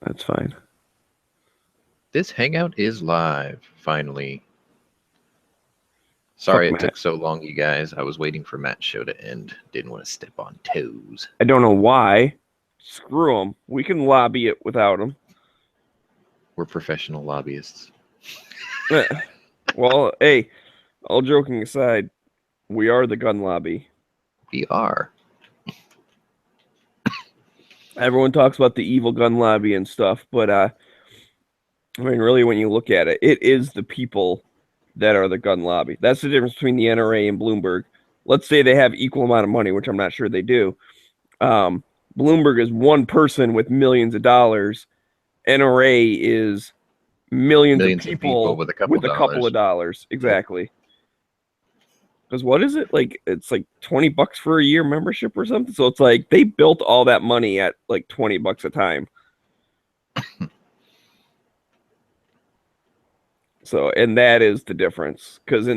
That's fine. This hangout is live, finally. Fuck Sorry it Matt. took so long, you guys. I was waiting for Matt's show to end. Didn't want to step on toes. I don't know why. Screw them. We can lobby it without them. We're professional lobbyists. Well, hey, all joking aside, we are the gun lobby. We are. Everyone talks about the evil gun lobby and stuff, but I mean, really, when you look at it, it is the people that are the gun lobby. That's the difference between the NRA and Bloomberg. Let's say they have equal amount of money, which I'm not sure they do. Um, Bloomberg is one person with millions of dollars. NRA is millions of Millions of people people with a couple with a couple of dollars. dollars. Yep. Exactly. Because what is it like? It's like $20 for a year membership or something. So it's like they built all that money at like $20 a time. So, and that is the difference. Because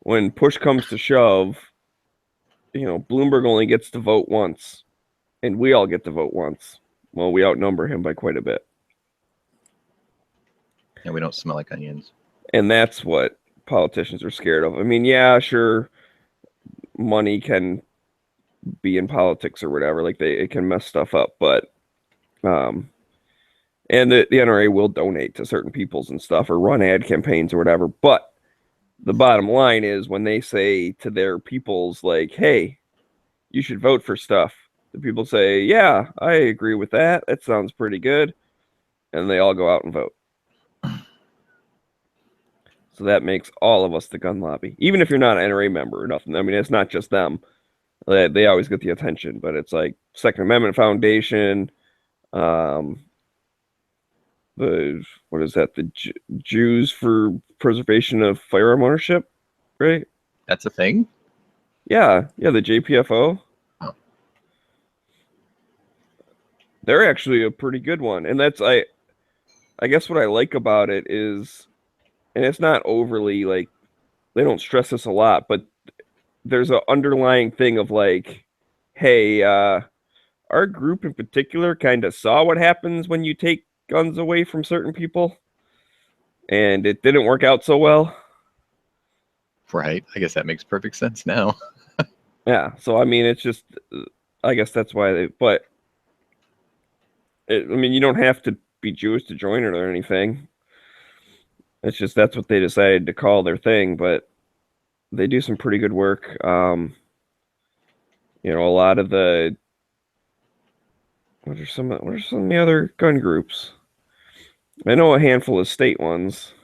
when push comes to shove, Bloomberg only gets to vote once, and we all get to vote once. Well, we outnumber him by quite a bit. And we don't smell like onions. And that's what politicians are scared of. I mean, yeah, sure, money can be in politics or whatever. Like it can mess stuff up, but um, and the NRA will donate to certain peoples and stuff or run ad campaigns or whatever. But the bottom line is when they say to their peoples like, "Hey, you should vote for stuff," the people say, "Yeah, I agree with that. That sounds pretty good," and they all go out and vote. So that makes all of us the gun lobby, even if you're not an NRA member or nothing. I mean, it's not just them. They always get the attention, but it's like Second Amendment Foundation, um, the what is that? The Jews for Preservation of Firearm Ownership, right? That's a thing? Yeah, the JPFO. Oh. They're actually a pretty good one, and that's I guess what I like about it is, and it's not overly like they don't stress this a lot, but there's an underlying thing of like, hey, our group in particular kind of saw what happens when you take guns away from certain people, and it didn't work out so well. Right. I guess that makes perfect sense now. Yeah, so I mean, it's just, I guess that's why they. But I mean, you don't have to be Jewish to join it or anything. It's just that's what they decided to call their thing, but they do some pretty good work. A lot of the what are some of the other gun groups? I know a handful of state ones,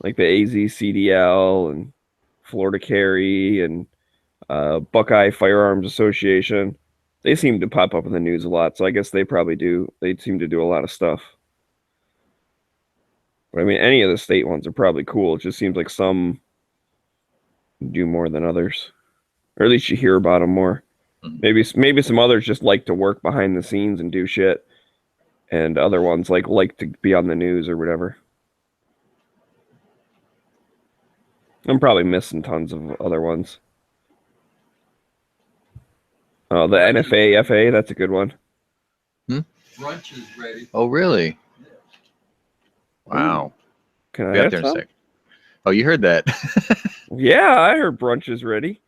like the AZCDL and Florida Carry and Buckeye Firearms Association. They seem to pop up in the news a lot, so I guess they probably do. They seem to do a lot of stuff. But I mean, any of the state ones are probably cool. It just seems like some do more than others, or at least you hear about them more. Maybe some others just like to work behind the scenes and do shit, and other ones like to be on the news or whatever. I'm probably missing tons of other ones. Oh, the NFA FA, that's a good one. Hmm? Brunch is ready. Oh, really? Wow. Can I Be out have there in a some? sec. Oh, you heard that. Yeah, I heard brunch is ready.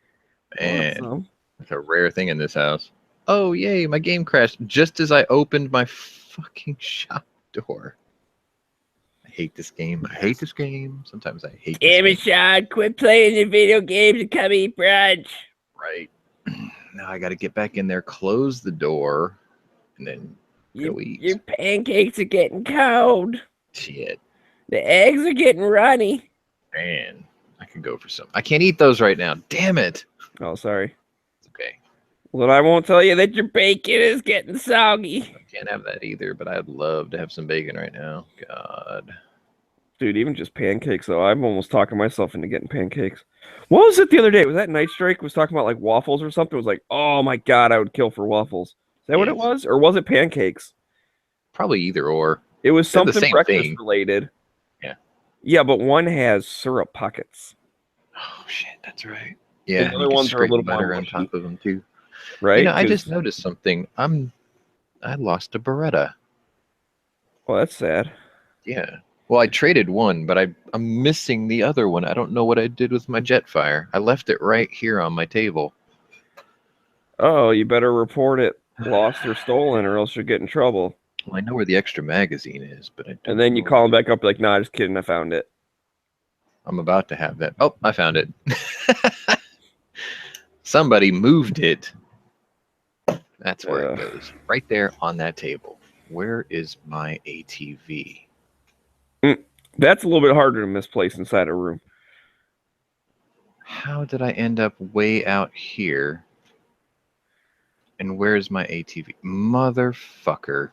Man, that's a rare thing in this house. Oh, yay, my game crashed just as I opened my fucking shop door. I hate this game. I hate this game. Sometimes I hate this Damn game. it, Sean, quit playing your video games and come eat brunch. Right. Now I got to get back in there, close the door, and then go eat. Your pancakes are getting cold. Shit. The eggs are getting runny. Man, I could go for some. I can't eat those right now. Damn it. Oh, sorry. It's okay. Well, then I won't tell you that your bacon is getting soggy. I can't have that either, but I'd love to have some bacon right now. God. Dude, even just pancakes, though. I'm almost talking myself into getting pancakes. What was it the other day? Was that Night Strike was talking about like waffles or something? It was like, oh my God, I would kill for waffles. Is that what it was? Or was it pancakes? Probably either or. It was They're the something same breakfast thing. related. Yeah. Yeah, but one has syrup pockets. Oh, shit. That's right. Yeah. And the other ones are a little butter more on mushy. top of them, too. Right? You know, I just noticed something. I lost a Beretta. Well, that's sad. Yeah. Well, I traded one, but I'm missing the other one. I don't know what I did with my Jetfire. I left it right here on my table. Oh, you better report it lost or stolen, or else you'll get in trouble. Well, I know where the extra magazine is, but I And don't then you know call where them back up, like, nah, just kidding, I found it. I'm about to have that. Oh, I found it. Somebody moved it. That's where it goes. Right there on that table. Where is my ATV? That's a little bit harder to misplace inside a room. How did I end up way out here? And where's my ATV? Motherfucker.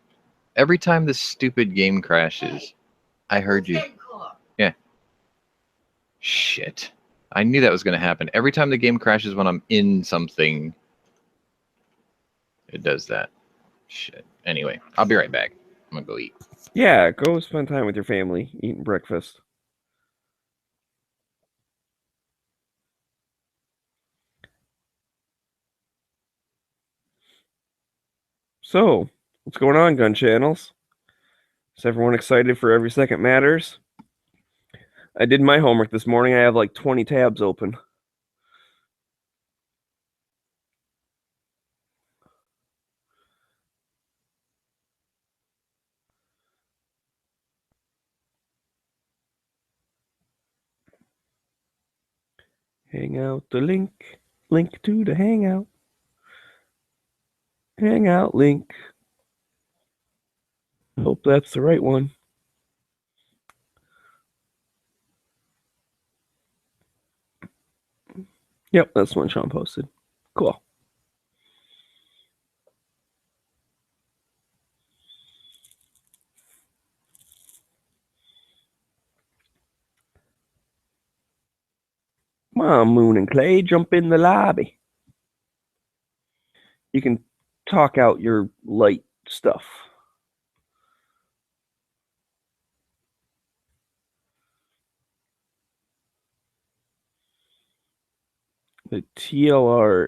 Every time this stupid game crashes, I heard you. Yeah. Shit. I knew that was going to happen. Every time the game crashes when I'm in something, it does that. Shit. Anyway, I'll be right back. I'm going to go eat. Yeah, go spend time with your family, eating breakfast. So, what's going on, gun channels? Is everyone excited for Every Second Matters? I did my homework this morning. I have like 20 tabs open. Hang out the link to the hangout. Hangout link. Hope that's the right one. Yep, that's the one Sean posted. Cool. Come on, Moon and Clay, jump in the lobby. You can talk out your light stuff. The TLR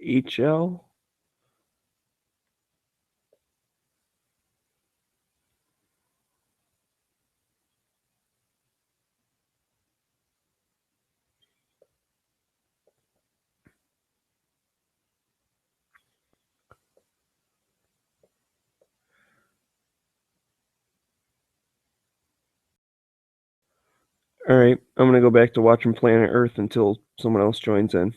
HL. All right, I'm gonna go back to watching Planet Earth until someone else joins in.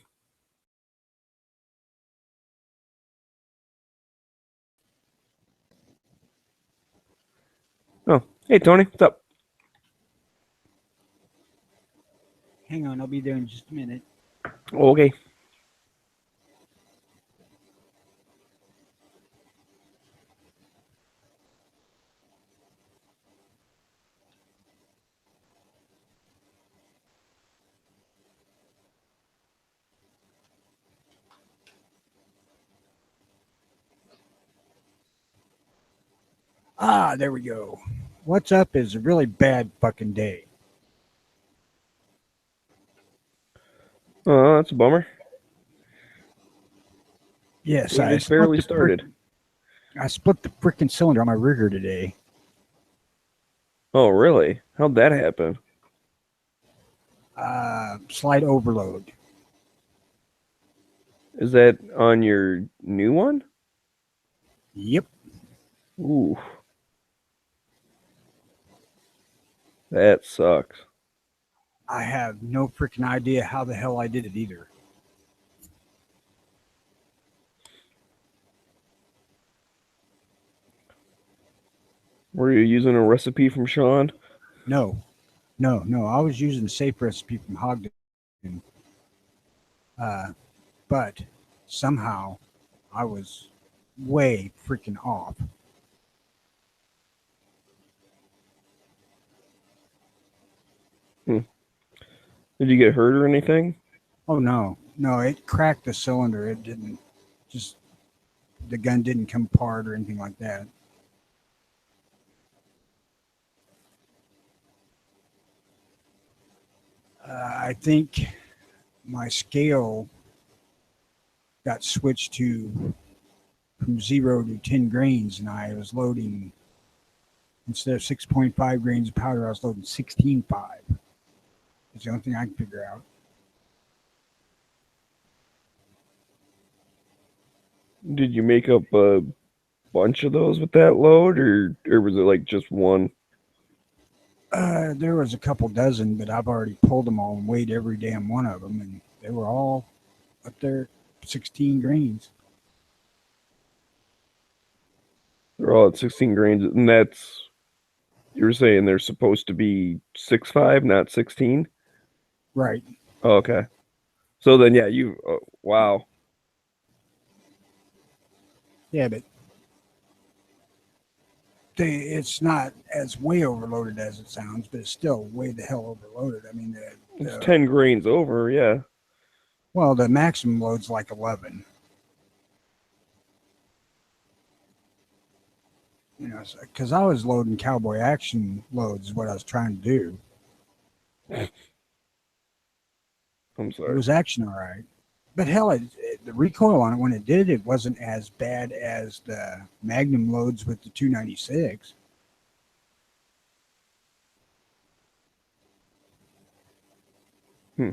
Oh, hey Tony, what's up? Hang on, I'll be there in just a minute. Okay. Ah, there we go. What's up is a really bad fucking day. Oh, that's a bummer. Yes, We just barely started. I split the freaking cylinder on my rigger today. Oh, really? How'd that happen? Slight overload. Is that on your new one? Yep. Ooh. That sucks. I have no freaking idea how the hell I did it either. Were you using a recipe from Sean? No. I was using the safe recipe from Hogden. But somehow I was way freaking off. Hmm. Did you get hurt or anything? Oh no, it cracked the cylinder. It didn't just the gun didn't come apart or anything like that. I think my scale got switched to from 0 to 10 grains, and I was loading Instead of 6.5 grains of powder, I was loading 16.5. It's the only thing I can figure out. Did you make up a bunch of those with that load, or was it like just one? There was a couple dozen, but I've already pulled them all and weighed every damn one of them, and they were all up there, 16 grains. They're all at 16 grains, and that's you're saying they're supposed to be 6.5, not 16. Right. Oh, okay. So then, yeah, you. Wow. Yeah, but it's not as way overloaded as it sounds, but it's still way the hell overloaded. I mean, It's 10 grains over, yeah. well, the maximum load's like 11. You know, because I was loading cowboy action loads is what I was trying to do. I'm It sorry. was action all right. But hell, the recoil on it, when it did, it wasn't as bad as the Magnum loads with the 296. Hmm.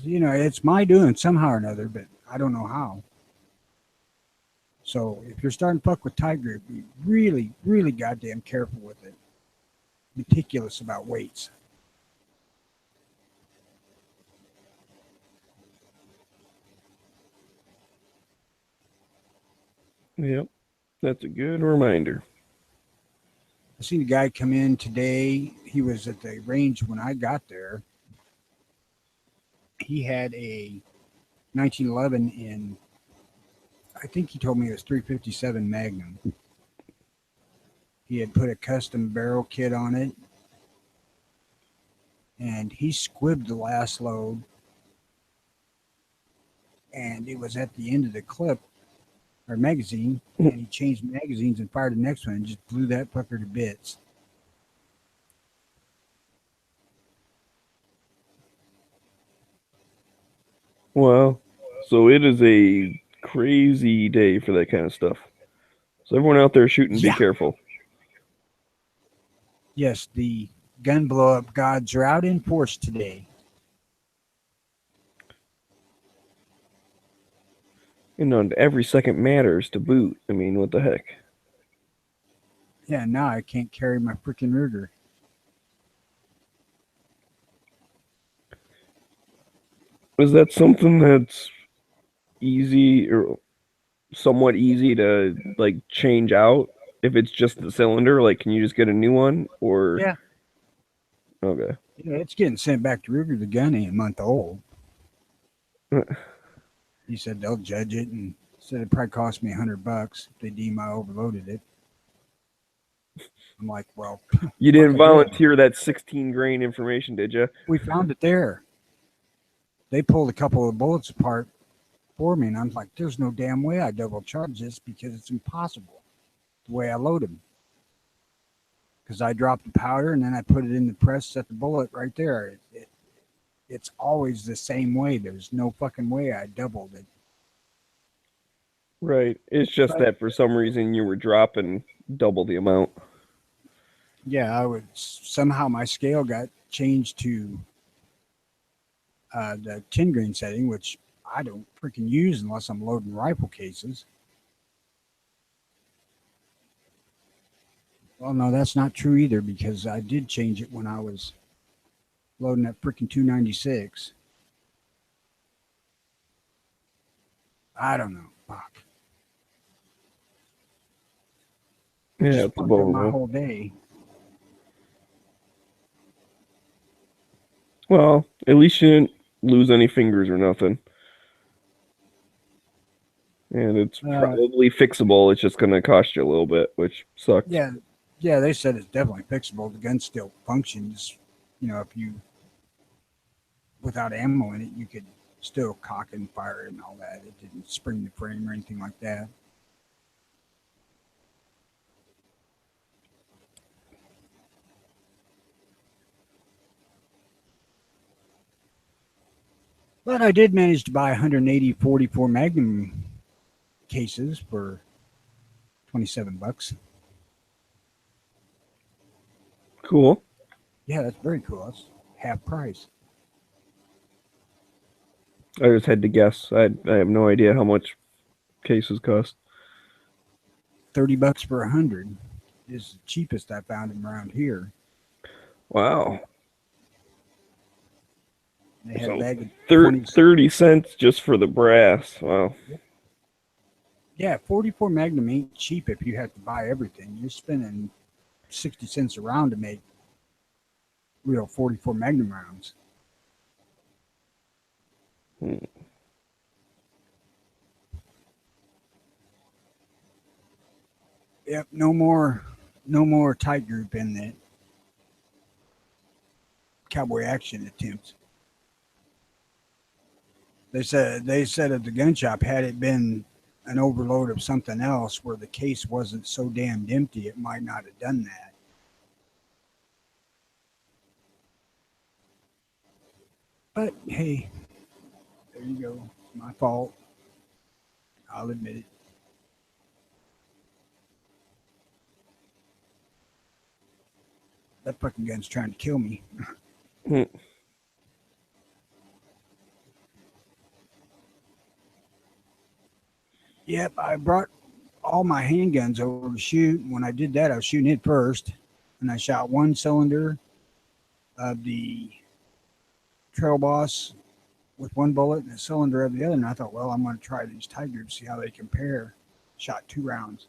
You know, it's my doing somehow or another, but I don't know how. So if you're starting to fuck with tie grip, be really, really goddamn careful with it. Meticulous about weights. Yep. That's a good reminder. I seen a guy come in today. He was at the range when I got there. He had a 1911 in, I think he told me it was 357 Magnum. He had put a custom barrel kit on it, and he squibbed the last load, and it was at the end of the clip or magazine, and he changed magazines and fired the next one and just blew that fucker to bits. Well, so it is a crazy day for that kind of stuff. So everyone out there shooting, be Yeah. careful. Yes, the gun blow up gods are out in force today. Every second matters to boot. I mean, what the heck? Yeah, now I can't carry my freaking Ruger. Is that something that's easy or somewhat easy to like change out if it's just the cylinder? Like, can you just get a new one or Yeah. okay? Yeah, it's getting sent back to Ruger. The gun ain't a month old. He said they'll judge it and said it probably cost me $100 if they deem I overloaded it. I'm like, well, You fuck, didn't I did. volunteer that 16 grain information, did you? We found it there. They pulled a couple of bullets apart for me, and I'm like, there's no damn way I double charge this because it's impossible the way I load them. Because I dropped the powder and then I put it in the press, set the bullet right there. It's always the same way. There's no fucking way I doubled it. Right. It's just But that for some reason you were dropping double the amount. yeah, I would somehow my scale got changed to the 10 grain setting, which I don't freaking use unless I'm loading rifle cases. Well, no, that's not true either because I did change it when I was loading that freaking 296. I don't know. Fuck. Yeah, Just it's a fucked up my bone. whole day. Well, at least you didn't lose any fingers or nothing. And it's Uh, probably fixable. It's just going to cost you a little bit, which sucks. yeah, yeah, they said it's definitely fixable. The gun still functions. You know, if you without ammo in it, you could still cock and fire it and all that. It didn't spring the frame or anything like that. But I did manage to buy 180 44 Magnum cases for $27. Cool. Yeah, that's very cool. That's half price. I just had to guess. I have no idea how much cases cost. $30 for 100 is the cheapest I found them around here. Wow. They had a So bag of 20. 30 cents just for the brass. Wow. Yeah, 44 Magnum ain't cheap if you have to buy everything. You're spending 60 cents a round to make real 44 Magnum rounds. Hmm. Yep, no more tight group in the cowboy action attempts. They said at the gun shop, had it been an overload of something else where the case wasn't so damned empty, it might not have done that. But hey, there you go. It's my fault. I'll admit it. That fucking gun's trying to kill me. Hmm. Yep, I brought all my handguns over to shoot. When I did that, I was shooting it first, and I shot one cylinder of the Trail Boss with one bullet and a cylinder of the other. And I thought, well, I'm going to try these tight groups, see how they compare. Shot 2 rounds.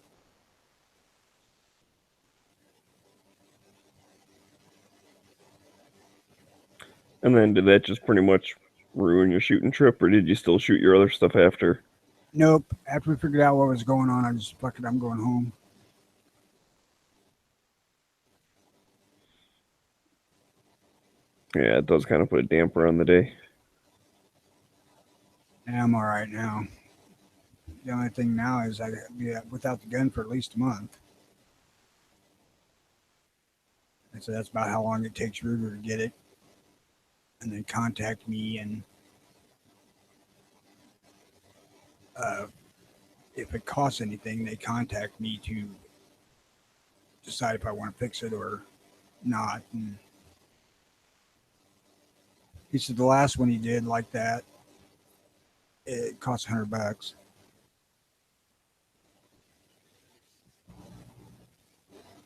And then did that just pretty much ruin your shooting trip, or did you still shoot your other stuff after? Nope. After we figured out what was going on, I just, fuck it, I'm going home. Yeah, it does kind of put a damper on the day. And I'm all right now. The only thing now is I got to be without the gun for at least a month. And so that's about how long it takes Ruger to get it. And then contact me, and if it costs anything, they contact me to decide if I want to fix it or not. And he said the last one he did like that, it cost $100.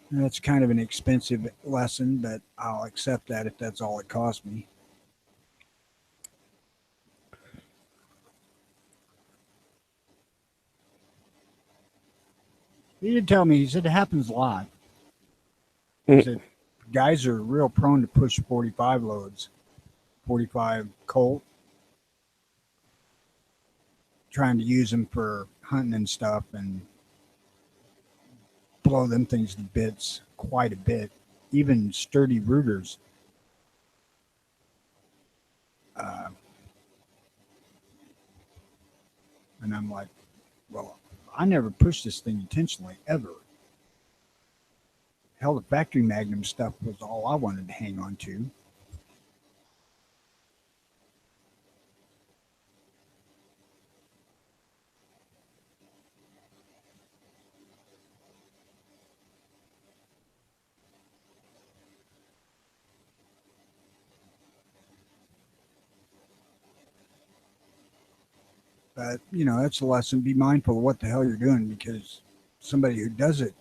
And that's kind of an expensive lesson, but I'll accept that if that's all it cost me. He did tell me, he said it happens a lot. He said guys are real prone to push 45 loads, 45 Colt, trying to use them for hunting and stuff and blow them things to bits quite a bit. Even sturdy Rugers. And I'm like, well, I never pushed this thing intentionally, ever. Hell, the factory Magnum stuff was all I wanted to hang on to. But, that's a lesson. Be mindful of what the hell you're doing, because somebody who does it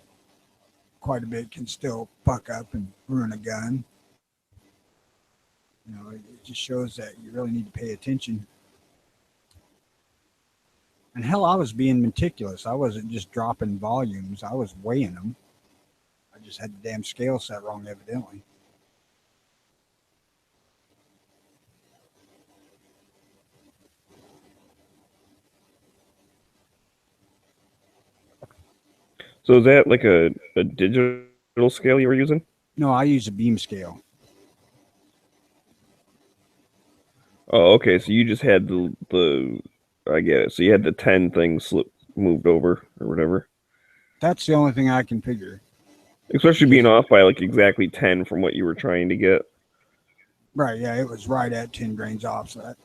quite a bit can still fuck up and ruin a gun. It just shows that you really need to pay attention. And hell, I was being meticulous. I wasn't just dropping volumes, I was weighing them. I just had the damn scale set wrong, evidently. So is that like a digital scale you were using? No, I use a beam scale. Oh, okay. So you just had the I get it. So you had the 10 things moved over or whatever. That's the only thing I can figure. Especially being off by like exactly 10 from what you were trying to get. Right, yeah, it was right at 10 grains off, so that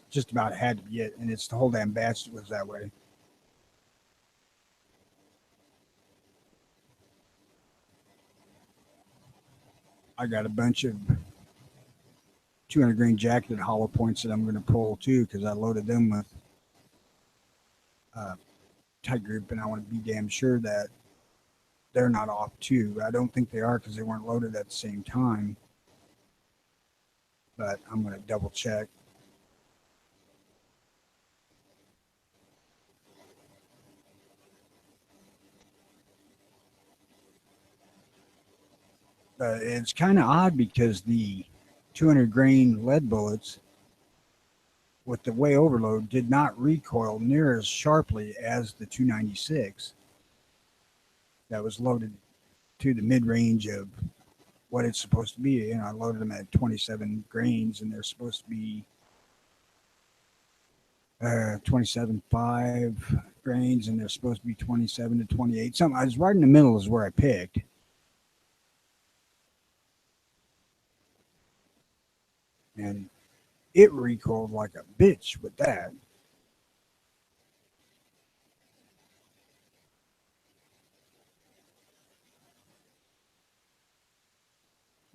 just about had to be it. And it's the whole damn batch that was that way. I got a bunch of 200 grain jacketed hollow points that I'm going to pull too, because I loaded them with tight group, and I want to be damn sure that they're not off too. I don't think they are because they weren't loaded at the same time, but I'm going to double check. But it's kind of odd because the 200 grain lead bullets with the way overload did not recoil near as sharply as the 296 that was loaded to the mid-range of what it's supposed to be. You know, I loaded them at 27 grains, and they're supposed to be 27.5 grains, and they're supposed to be 27 to 28. Something I was right in the middle is where I picked. And it recoiled like a bitch with that.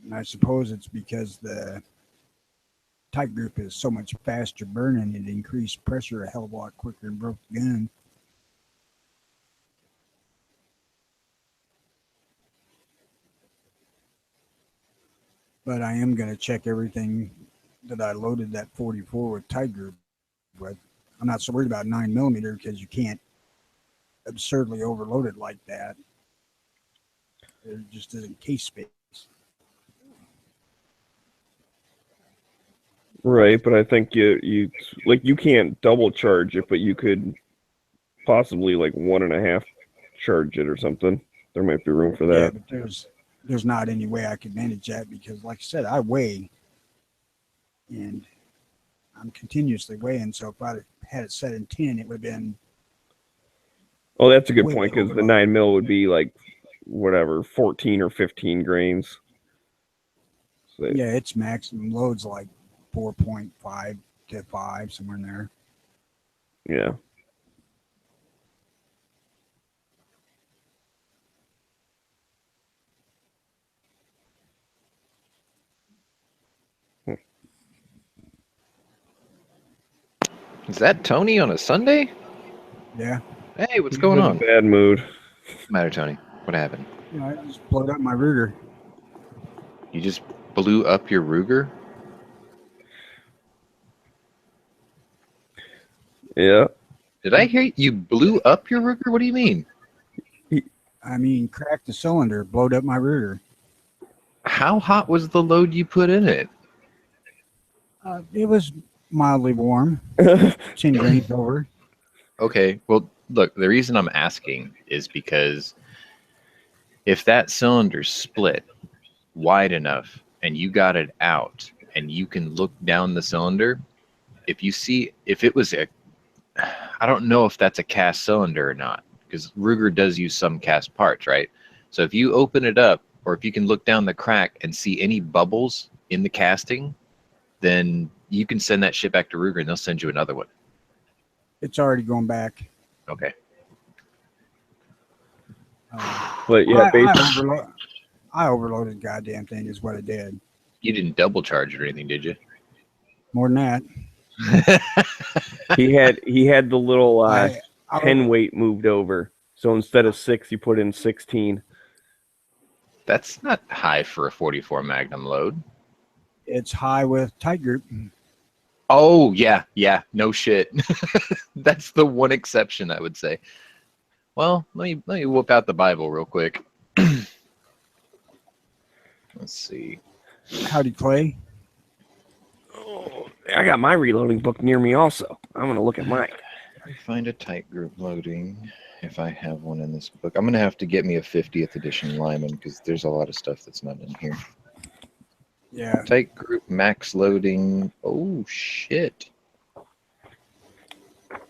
And I suppose it's because the tight group is so much faster burning, it increased pressure a hell of a lot quicker and broke the gun. But I am going to check everything that I loaded that 44 with tight group with. I'm not so worried about 9mm because you can't absurdly overload it like that. There just isn't case space. Right, but I think you like you can't double charge it, but you could possibly like 1.5 charge it or something. There might be room for Yeah, that. but there's not any way I could manage that because, like I said, I weigh, and I'm continuously weighing. So if I had it set in 10, it would have been. Oh, that's a good way point because the overload. 9mm would be like whatever 14 or 15 grains. So, Yeah, its maximum load's like 4.5 to 5, somewhere in there. yeah. Is that Tony on a Sunday? Yeah. Hey, what's He's going in on? a bad mood. What's the matter, Tony? What happened? You know, I just blowed up my Ruger. You just blew up your Ruger? Yeah. Did I hear you blew up your Ruger? What do you mean? I mean, cracked the cylinder, blowed up my Ruger. How hot was the load you put in it? It was mildly warm, 10 grains over. Okay, well, look, the reason I'm asking is because if that cylinder's split wide enough and you got it out and you can look down the cylinder, if you see, if it was I don't know if that's a cast cylinder or not, because Ruger does use some cast parts, right? So if you open it up, or if you can look down the crack and see any bubbles in the casting, then you can send that shit back to Ruger and they'll send you another one. It's already going back. Okay. But yeah, I overloaded the goddamn thing is what I did. You didn't double charge it or anything, did you? More than that. he had the little I 10 weight moved over. So instead of 6, you put in 16. That's not high for a 44 Magnum load. It's high with tight group. Oh, yeah, no shit. That's the one exception, I would say. Well, let me whoop out the Bible real quick. Let's see. Howdy, Clay. Oh, I got my reloading book near me also. I'm going to look at mine. Find a tight group loading if I have one in this book. I'm going to have to get me a 50th edition Lyman because there's a lot of stuff that's not in here. Yeah. Tight group max loading. Oh, shit.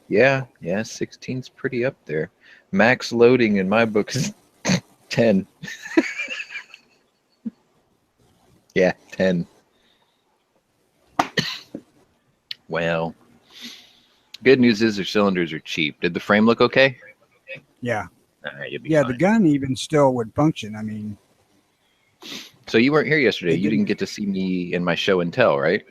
Yeah, 16's pretty up there. Max loading in my book's 10. Yeah, 10. Well, good news is their cylinders are cheap. Did the frame look okay? Yeah. You'll be Yeah, fine. the gun even still would function. I mean, So you weren't here yesterday. They You didn't didn't. get to see me in my show and tell, right?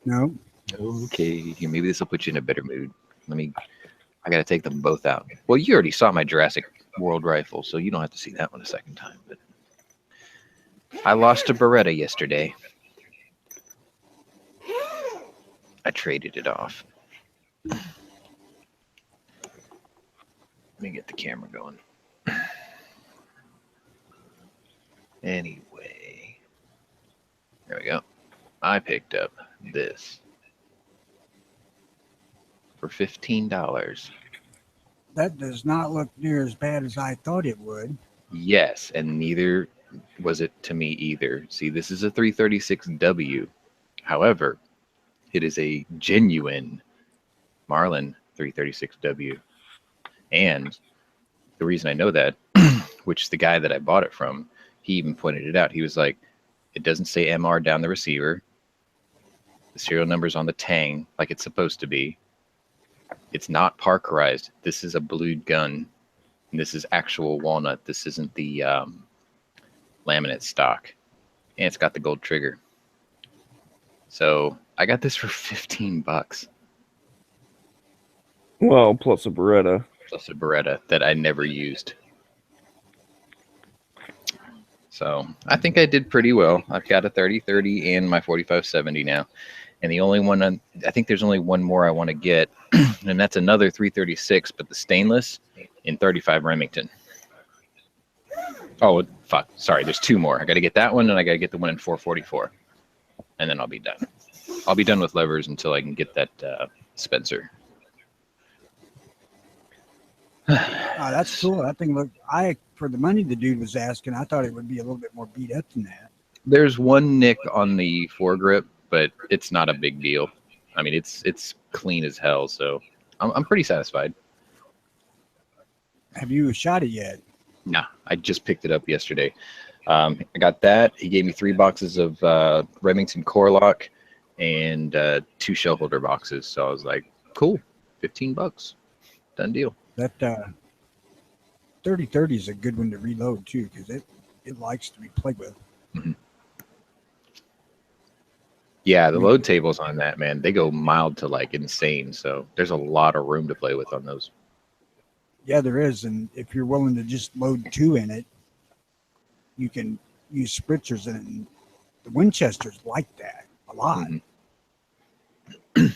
No, Okay. Here, maybe this will put you in a better mood. I got to take them both out. Well, you already saw my Jurassic World rifle, so you don't have to see that one a second time. But I lost a Beretta yesterday. I traded it off. Let me get the camera going. Anyway, there we go. I picked up this for $15. that does not look near as bad as I thought it would. Yes, and neither was it to me either. See, this is a 336W. However, it is a genuine Marlin 336W. And the reason I know that, which the guy that I bought it from, he even pointed it out. He was like, it doesn't say MR down the receiver. The serial number's on the tang like it's supposed to be. It's not Parkerized. This is a blued gun. And this is actual walnut. This isn't the laminate stock. And it's got the gold trigger. So I got this for $15. Well, plus a Beretta. Plus a Beretta that I never used. So I think I did pretty well. I've got a 30-30 and my 45-70 now. And the only one, I think there's only one more I want to get, and that's another 336, but the stainless in 35 Remington. Oh, fuck. Sorry, there's two more. I got to get that one, and I got to get the one in 444. And then I'll be done. I'll be done with levers until I can get that Spencer. Oh, that's cool. That thing looked. For the money the dude was asking, I thought it would be a little bit more beat up than that. There's one nick on the foregrip, but it's not a big deal. I mean, it's clean as hell, so I'm pretty satisfied. Have you shot it yet? Nah, I just picked it up yesterday. I got that. He gave me 3 boxes of Remington Core Lock and 2 shell holder boxes. So I was like, cool, $15, done deal. That 30-30 is a good one to reload too, because it likes to be played with. Mm-hmm. Yeah, the load tables on that, man, they go mild to like insane. So there's a lot of room to play with on those. Yeah, there is, and if you're willing to just load 2 in it, you can use spritzers in it. And the Winchesters like that a lot. Mm-hmm.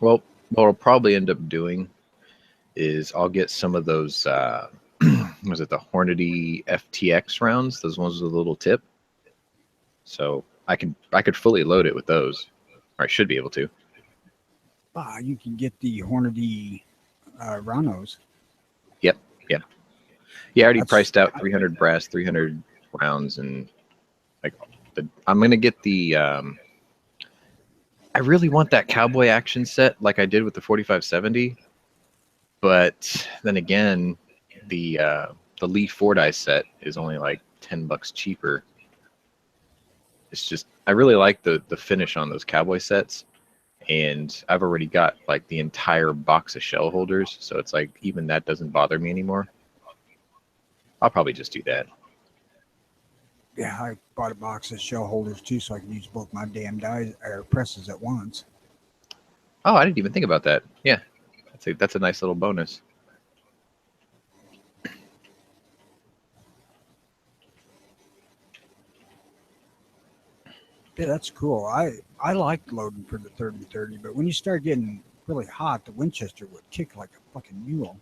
Well, what I'll probably end up doing is I'll get some of those, was it the Hornady FTX rounds? Those ones with a little tip. So I could fully load it with those, or I should be able to. You can get the Hornady Ranos. Yep. Yeah, I already That's- priced out 300 brass, 300 rounds, and like I'm gonna get the. I really want that cowboy action set like I did with the 45-70, but then again, the Lee Fordyce set is only like $10 cheaper. It's just I really like the finish on those cowboy sets, and I've already got like the entire box of shell holders, so it's like even that doesn't bother me anymore. I'll probably just do that. Yeah, I bought a box of shell holders too, so I can use both my damn dies or presses at once. Oh, I didn't even think about that. Yeah, that's a nice little bonus. Yeah, that's cool. I like loading for the 30-30, but when you start getting really hot, the Winchester would kick like a fucking mule.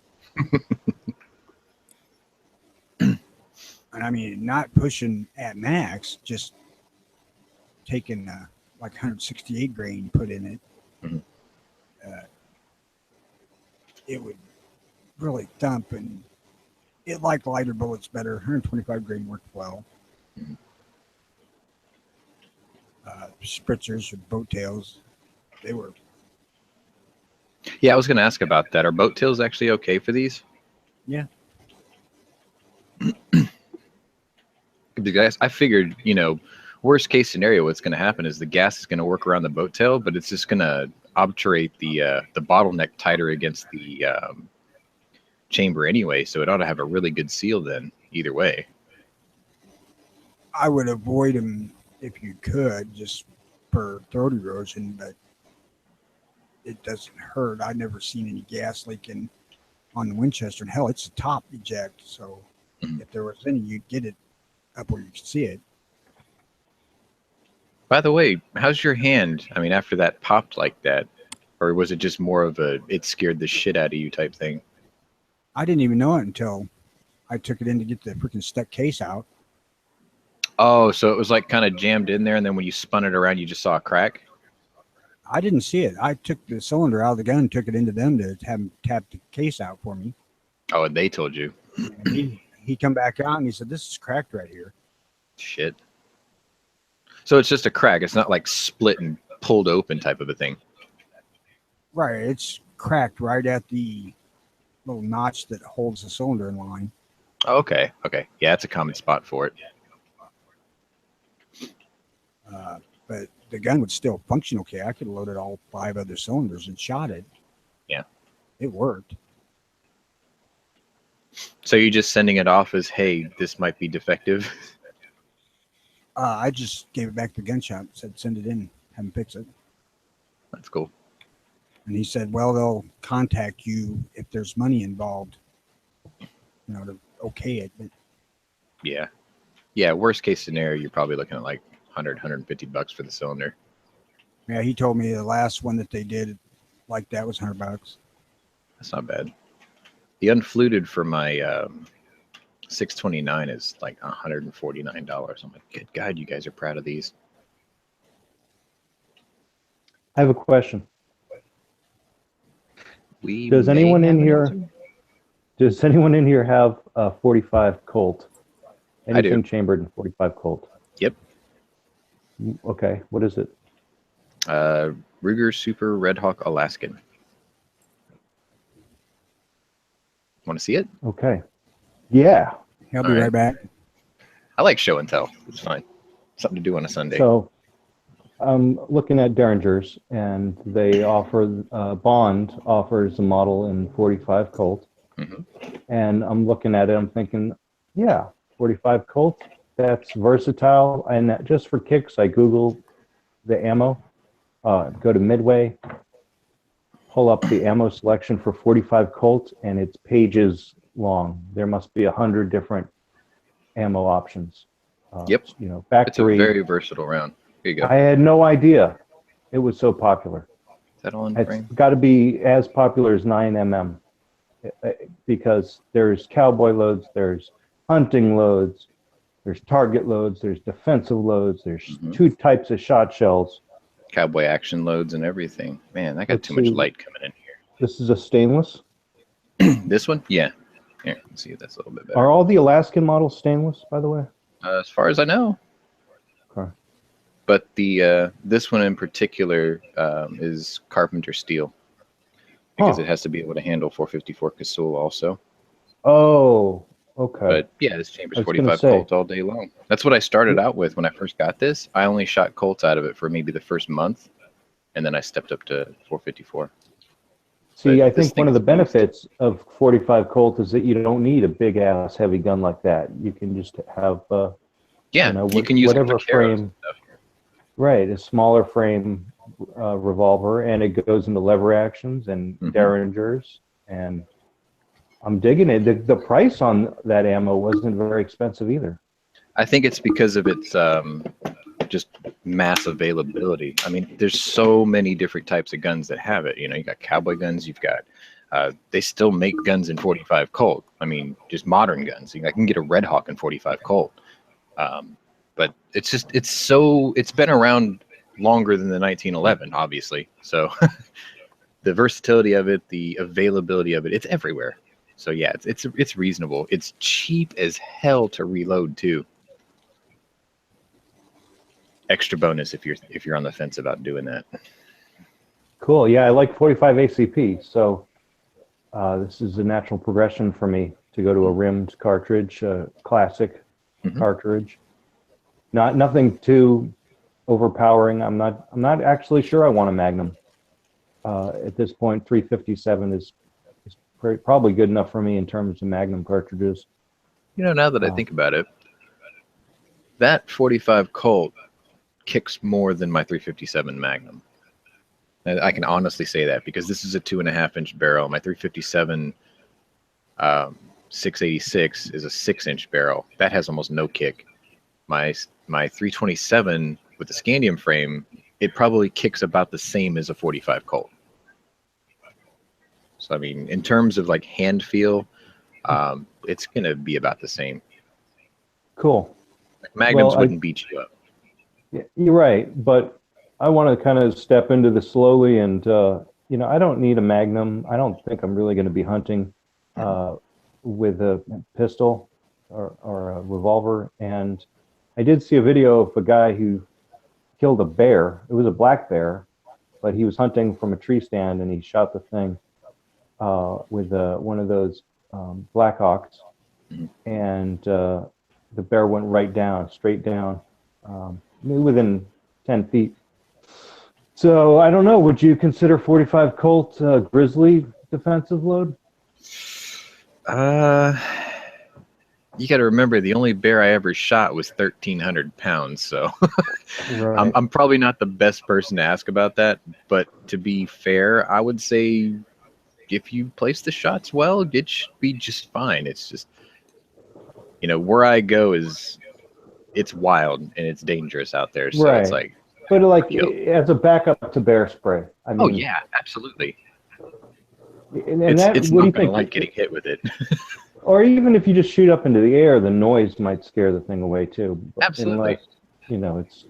And I mean, not pushing at max, just taking like 168 grain put in it. Mm-hmm. It would really thump, and it liked lighter bullets better. 125 grain worked well. Mm-hmm. Spritzers or boat tails, they were. Yeah, I was going to ask about that. Are boat tails actually okay for these? Yeah. Because I figured, worst case scenario, what's going to happen is the gas is going to work around the boat tail, but it's just going to obturate the bottleneck tighter against the chamber anyway. So it ought to have a really good seal then, either way. I would avoid them if you could, just for throat erosion, but it doesn't hurt. I've never seen any gas leaking on the Winchester. And hell, it's a top eject, so Mhm. if there was any, you'd get it up where you could see it. By the way, how's your hand? I mean, after that popped like that, or was it just more of a it scared the shit out of you type thing? I didn't even know it until I took it in to get the freaking stuck case out. Oh, so it was like kind of jammed in there, and then when you spun it around, you just saw a crack. I didn't see it. I took the cylinder out of the gun and took it into them to have them tap the case out for me. Oh, and they told you. And he come back out and he said, "This is cracked right here." Shit. So it's just a crack. It's not like split and pulled open type of a thing. Right, it's cracked right at the little notch that holds the cylinder in line. Okay. Okay. Yeah, it's a common spot for it. But the gun would still function okay. I could have loaded all 5 other cylinders and shot it. Yeah. It worked. So you're just sending it off as, hey, this might be defective. I just gave it back to the gun shop, said send it in, have them fix it. That's cool. And he said, well, they'll contact you if there's money involved, to okay it. But Yeah. Yeah. Worst case scenario, you're probably looking at like $100-$150 for the cylinder. yeah, he told me the last one that they did like that was $100. That's not bad. The unfluted for my 629 is like $149. I'm like, good God, you guys are proud of these. I have a question. Does anyone in here have a 45 Colt? I do. Anything chambered in 45 Colt? Yep. Okay, what is it? Ruger Super Red Hawk Alaskan. Want to see it? Okay. Yeah. He'll be right back. I like show and tell. It's fine. Something to do on a Sunday. So I'm looking at Derringers, and they offer, Bond offers a model in 45 Colt. Mhm. And I'm looking at it, I'm thinking, yeah, 45 Colt, that's versatile. And just for kicks, I Google the ammo, go to Midway, pull up the ammo selection for 45 Colt, and it's pages long. There must be 100 different ammo options. Yep. Factory. It's a very versatile round. Here you go. I had no idea it was so popular. Is that all in It's frame? got to be as popular as 9mm, because there's cowboy loads, there's hunting loads, there's target loads, there's defensive loads, there's 2 types of shot shells. Cowboy action loads and everything. Man, I got Let's too much see. light coming in This is a stainless. here. This one? Yeah. Here, let's see if that's a little bit better. Are all the Alaskan models stainless, by the way? As far as I know. Okay. But the this one in particular is Carpenter steel, because it has to be able to handle 454 Casull also. Oh, okay. But yeah, this chamber's I was gonna 45 say. Colt all day long. That's what I started out with when I first got this. I only shot Colts out of it for maybe the first month, and then I stepped up to 454. See, But I this think one of thing's the benefits of 45 Colt is that you don't need a big ass heavy gun like that. You can just have, Yeah, you can use it whatever for carrots frame. and stuff. Right, a smaller frame revolver, and it goes into lever actions and Derringers, and I'm digging it. The price on that ammo wasn't very expensive either. I think it's because of its just mass availability. I mean, there's so many different types of guns that have it. You got cowboy guns. You've got they still make guns in 45 Colt. I mean, just modern guns. I can get a Red Hawk in 45 Colt. But it's been around longer than the 1911, obviously. So the versatility of it, the availability of it, it's everywhere. So yeah, it's reasonable. It's cheap as hell to reload too. Extra bonus if you're on the fence about doing that. Cool. Yeah, I like 45 ACP. So this is a natural progression for me to go to a rimmed cartridge, classic cartridge. Nothing too overpowering. I'm not actually sure I want a Magnum. At this point, 357 is probably good enough for me in terms of Magnum cartridges. Now that I think about it, that 45 Colt kicks more than my 357 Magnum. And I can honestly say that because this is a 2.5-inch barrel. My 357 686 is a 6-inch barrel. That has almost no kick. My 327 with the scandium frame, it probably kicks about the same as a 45 Colt. So I mean, in terms of like hand feel, it's gonna be about the same. Cool. Like Magnums wouldn't beat you up. Yeah, you're right, but I want to kind of step into this slowly, and I don't need a Magnum. I don't think I'm really going to be hunting with a pistol or a revolver. And I did see a video of a guy who killed a bear. It was a black bear, but he was hunting from a tree stand, and he shot the thing with one of those Blackhawks, and the bear went right down, straight down, within 10 feet. So I don't know. Would you consider 45 Colt grizzly defensive load? You got to remember the only bear I ever shot was 1,300 pounds. So Right. I'm probably not the best person to ask about that. But to be fair, I would say if you place the shots well, it should be just fine. It's just, where I go it's wild and it's dangerous out there. So it's like, but like as a backup to bear spray. I mean, oh yeah, absolutely. And it's what do not you going think? to like getting hit with it. Or even if you just shoot up into the air, the noise might scare the thing away too. Absolutely. Unless,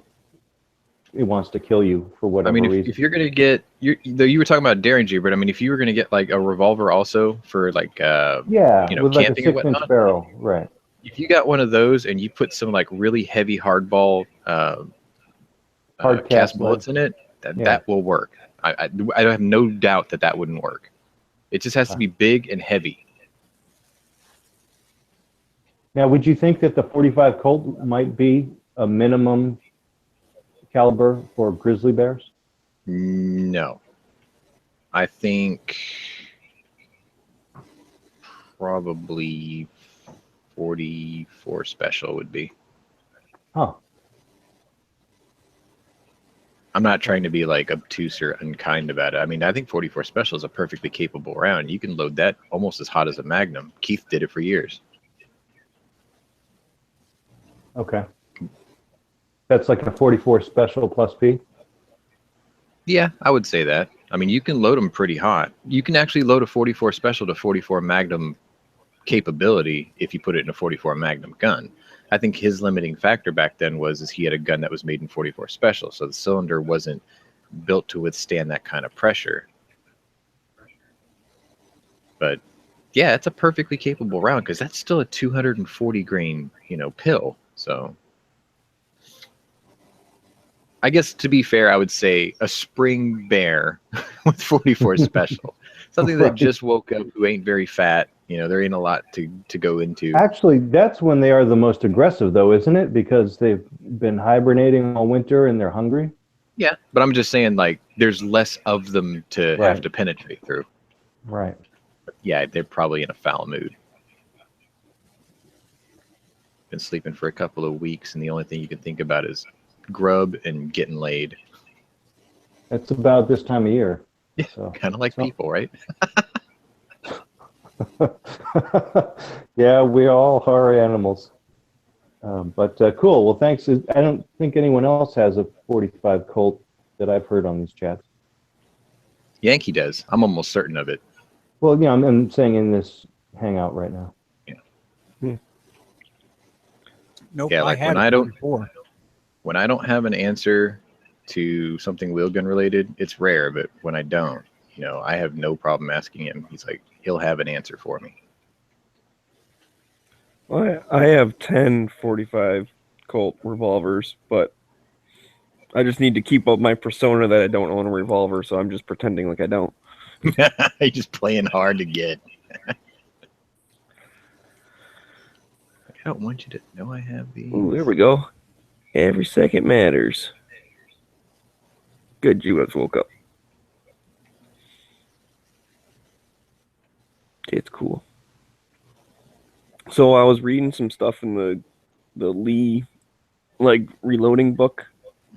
it wants to kill you for whatever reason. If you're going to get, you were talking about Derringer, but I mean, if you were going to get like a revolver also for like, with camping like a and 6-inch barrel, right? If you got one of those and you put some like really heavy hardball Hard cast bullets in it, that will work. I have no doubt that wouldn't work. It just has to be big and heavy. Now, would you think that the 45 Colt might be a minimum caliber for grizzly bears? No. I think probably 44 special would be. Huh. I'm not trying to be like obtuse or unkind about it. I mean, I think 44 special is a perfectly capable round. You can load that almost as hot as a Magnum. Keith did it for years. Okay. That's like a 44 special plus P? Yeah, I would say that. I mean, you can load them pretty hot. You can actually load a 44 special to 44 Magnum capability if you put it in a 44 Magnum gun. I think his limiting factor back then was he had a gun that was made in 44 special, so the cylinder wasn't built to withstand that kind of pressure. But yeah, it's a perfectly capable round because that's still a 240 grain, pill. So I guess to be fair, I would say a spring bear with 44 special. Something that just woke up who ain't very fat. There ain't a lot to go into. Actually, that's when they are the most aggressive, though, isn't it? Because they've been hibernating all winter and they're hungry. Yeah, but I'm just saying, like, there's less of them to have to penetrate through. Right. But yeah, they're probably in a foul mood. Been sleeping for a couple of weeks, and the only thing you can think about is grub and getting laid. It's about this time of year. Yeah, so, kind of like people, right? Yeah, we all are animals. But cool. Well, thanks. I don't think anyone else has a 45 Colt that I've heard on these chats. Yankee does. I'm almost certain of it. Well, yeah, I'm saying in this hangout right now. Yeah. Nope. Yeah, like when I don't have an answer to something wheelgun related, it's rare. But when I don't, I have no problem asking him. He's like, he'll have an answer for me. Well, I have 10 45 Colt revolvers, but I just need to keep up my persona that I don't own a revolver, so I'm just pretending like I don't. You're just playing hard to get. I don't want you to know I have these. Ooh, there we go. Every second matters. Good, you guys woke up. It's cool. So I was reading some stuff in the Lee like reloading book,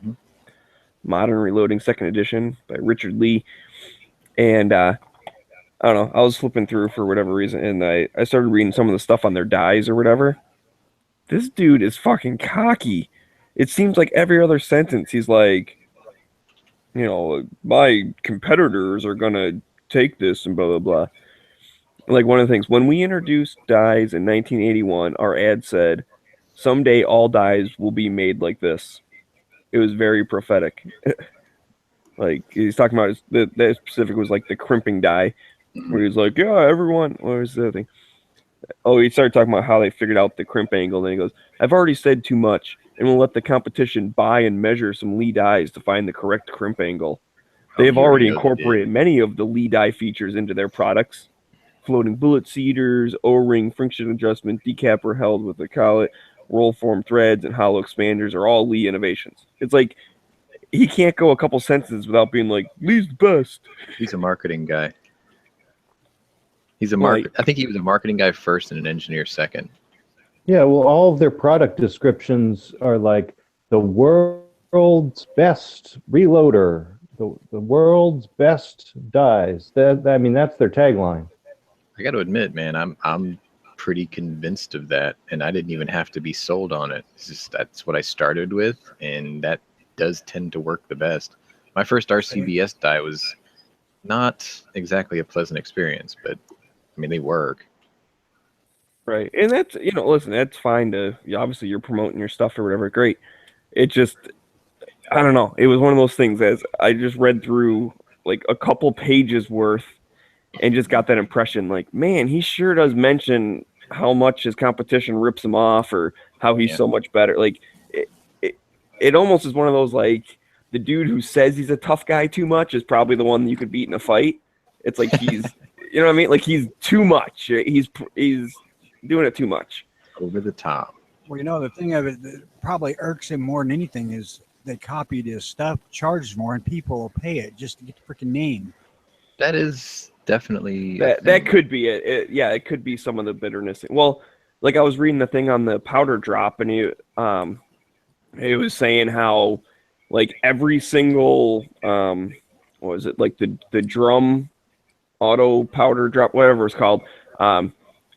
Mhm. Modern Reloading Second Edition by Richard Lee, and I don't know. I was flipping through for whatever reason, and I started reading some of the stuff on their dies or whatever. This dude is fucking cocky. It seems like every other sentence he's like, you know, my competitors are gonna take this and blah blah blah. Like one of the things when we introduced dies in 1981, our ad said, "Someday all dies will be made like this." It was very prophetic. Like he's talking about that specific was like the crimping die, where he's like, "Yeah, everyone." What was the other thing? Oh, he started talking about how they figured out the crimp angle. And then he goes, "I've already said too much, and we'll let the competition buy and measure some Lee dies to find the correct crimp angle. They have he already knows incorporated many of the Lee die features into their products. Floating bullet seeders, O-ring, friction adjustment, decapper held with a collet, roll form threads, and hollow expanders are all Lee innovations." It's like he can't go a couple sentences without being like, "Lee's the best." He's a marketing guy. He's a Like- I think he was a marketing guy first and an engineer second. Yeah, well, all of their product descriptions are like the world's best reloader, the world's best dies. I mean, that's their tagline. I got to admit, man, I'm pretty convinced of that, and I didn't even have to be sold on it. It's just that's what I started with, and that does tend to work the best. My first RCBS die was not exactly a pleasant experience, but I mean they work. Right. And that's, you know, listen, that's fine to, obviously you're promoting your stuff or whatever. Great. It just, I don't know. It was one of those things as I just read through like a couple pages worth and just got that impression like, man, he sure does mention how much his competition rips him off or how he's so much better. Like it almost is one of those like the dude who says he's a tough guy too much is probably the one you could beat in a fight. It's like he's, you know what I mean? Like he's too much. He's doing it too much. Over the top. Well, you know, the thing of it that probably irks him more than anything is they copied his stuff, charged more, and people will pay it just to get the freaking name. That is definitely That could be it. Yeah, it could be some of the bitterness. Well, like I was reading the thing on the powder drop, and it was saying how like every single what was it, like the drum auto powder drop, whatever it's called.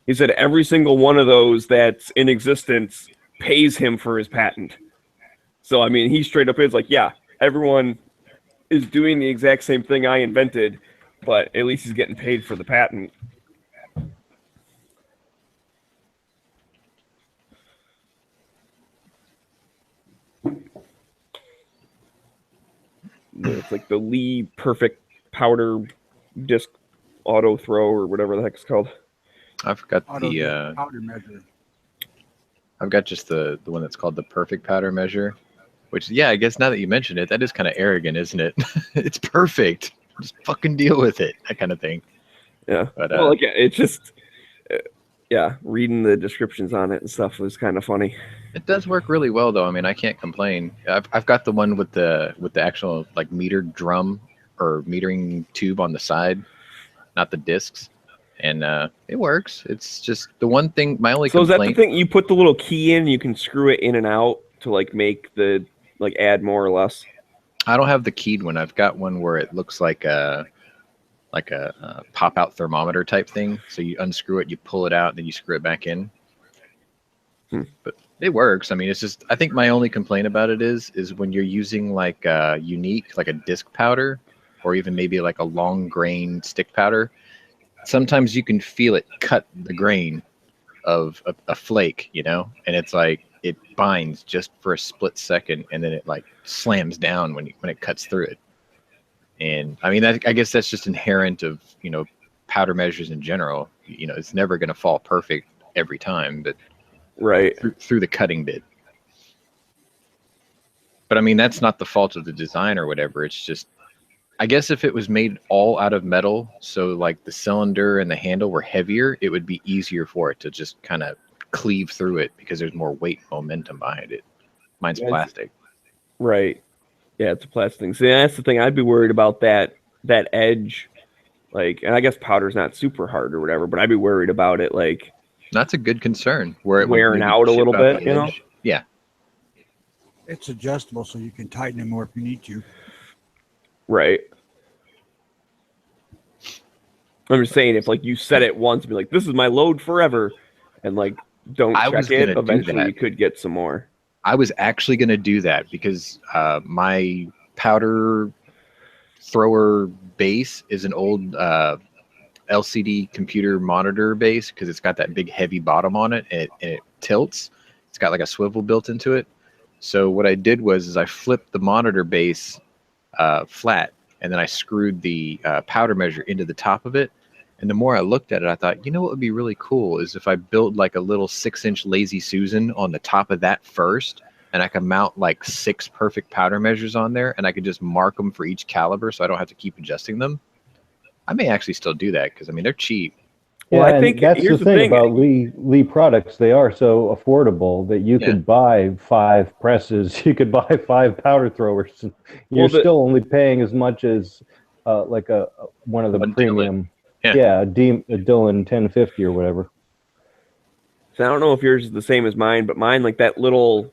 He said every single one of those that's in existence pays him for his patent. So I mean, he straight up is like, yeah, everyone is doing the exact same thing I invented, but at least he's getting paid for the patent. It's like the Lee Perfect Powder Disc Auto Throw or whatever the heck it's called. I've got Auto the powder measure. I've got just the one that's called the perfect powder measure, which yeah, I guess now that you mention it, that is kind of arrogant, isn't it? It's perfect. Just fucking deal with it, that kind of thing. Yeah. But well, like, it's just, yeah, reading the descriptions on it and stuff was kind of funny. it does work really well, though. I mean, I can't complain. I've got the one with the actual like metered drum or metering tube on the side, not the discs, and it works. It's just the one thing. My only So is that the complaint. thing? You put the little key in, you can screw it in and out to like make the like add more or less. I don't have the keyed one. I've got one where it looks like a pop-out thermometer type thing. So you unscrew it, you pull it out, then you screw it back in. But it works. I mean, it's just, I think my only complaint about it is when you're using like a unique, like a disc powder, or even maybe like a long grain stick powder, sometimes you can feel it cut the grain of a flake, you know, and it's like it binds just for a split second, and then it like slams down when it cuts through it. And I mean, I guess that's just inherent of, you know, powder measures in general. You know, it's never going to fall perfect every time, but right through the cutting bit. But I mean, that's not the fault of the design or whatever. It's just, I guess if it was made all out of metal, so like the cylinder and the handle were heavier, it would be easier for it to just kind of cleave through it because there's more weight and momentum behind it. Mine's plastic. Right. Yeah, it's a plastic thing. See, that's the thing. I'd be worried about that edge. Like, and I guess powder's not super hard or whatever, but I'd be worried about it like That's a good concern. Where it wearing would out a chip little out bit, the you know? edge. Yeah. It's adjustable, so you can tighten it more if you need to. Right. I'm just saying, if like you set it once and be like, "This is my load forever," and like don't I was check it, gonna do eventually that. you could get some more. I was actually going to do that because my powder thrower base is an old LCD computer monitor base because it's got that big heavy bottom on it, and it tilts. It's got like a swivel built into it. So what I did was I flipped the monitor base flat, and then I screwed the powder measure into the top of it. And the more I looked at it, I thought, you know what would be really cool is if I built like a little 6-inch Lazy Susan on the top of that first, and I could mount like 6 perfect powder measures on there, and I could just mark them for each caliber so I don't have to keep adjusting them. I may actually still do that because, I mean, they're cheap. Well, Yeah, I think and that's here's the the thing thing. about Lee products. They are so affordable that you Yeah. could buy 5 presses, you could buy 5 powder throwers. And you're Well, still only paying as much as like one of the One premium. Yeah. a Dillon 1050 or whatever. So I don't know if yours is the same as mine, but mine, like that little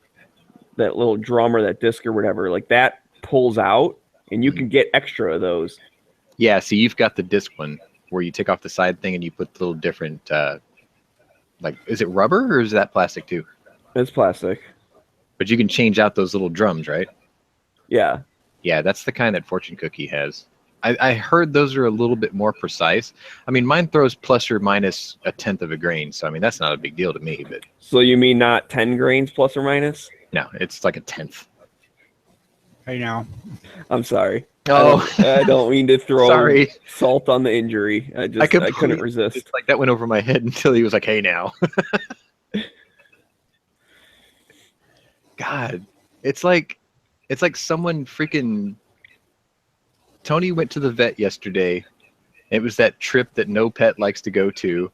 drum or that disc or whatever, like that pulls out, and you can get extra of those. Yeah, so you've got the disc one where you take off the side thing and you put the little different, like, is it rubber or is that plastic too? It's plastic. But you can change out those little drums, right? Yeah. Yeah, that's the kind that Fortune Cookie has. I heard those are a little bit more precise. I mean, mine throws plus or minus 1/10 of a grain, so I mean that's not a big deal to me. But So you mean not 10 grains plus or minus? no, it's like 1/10. Hey, now. I'm sorry. Oh, I don't mean to throw sorry. salt on the injury. I couldn't resist. It's like that went over my head until he was like, "Hey, now." God, it's like someone freaking. Tony went to the vet yesterday. It was that trip that no pet likes to go to.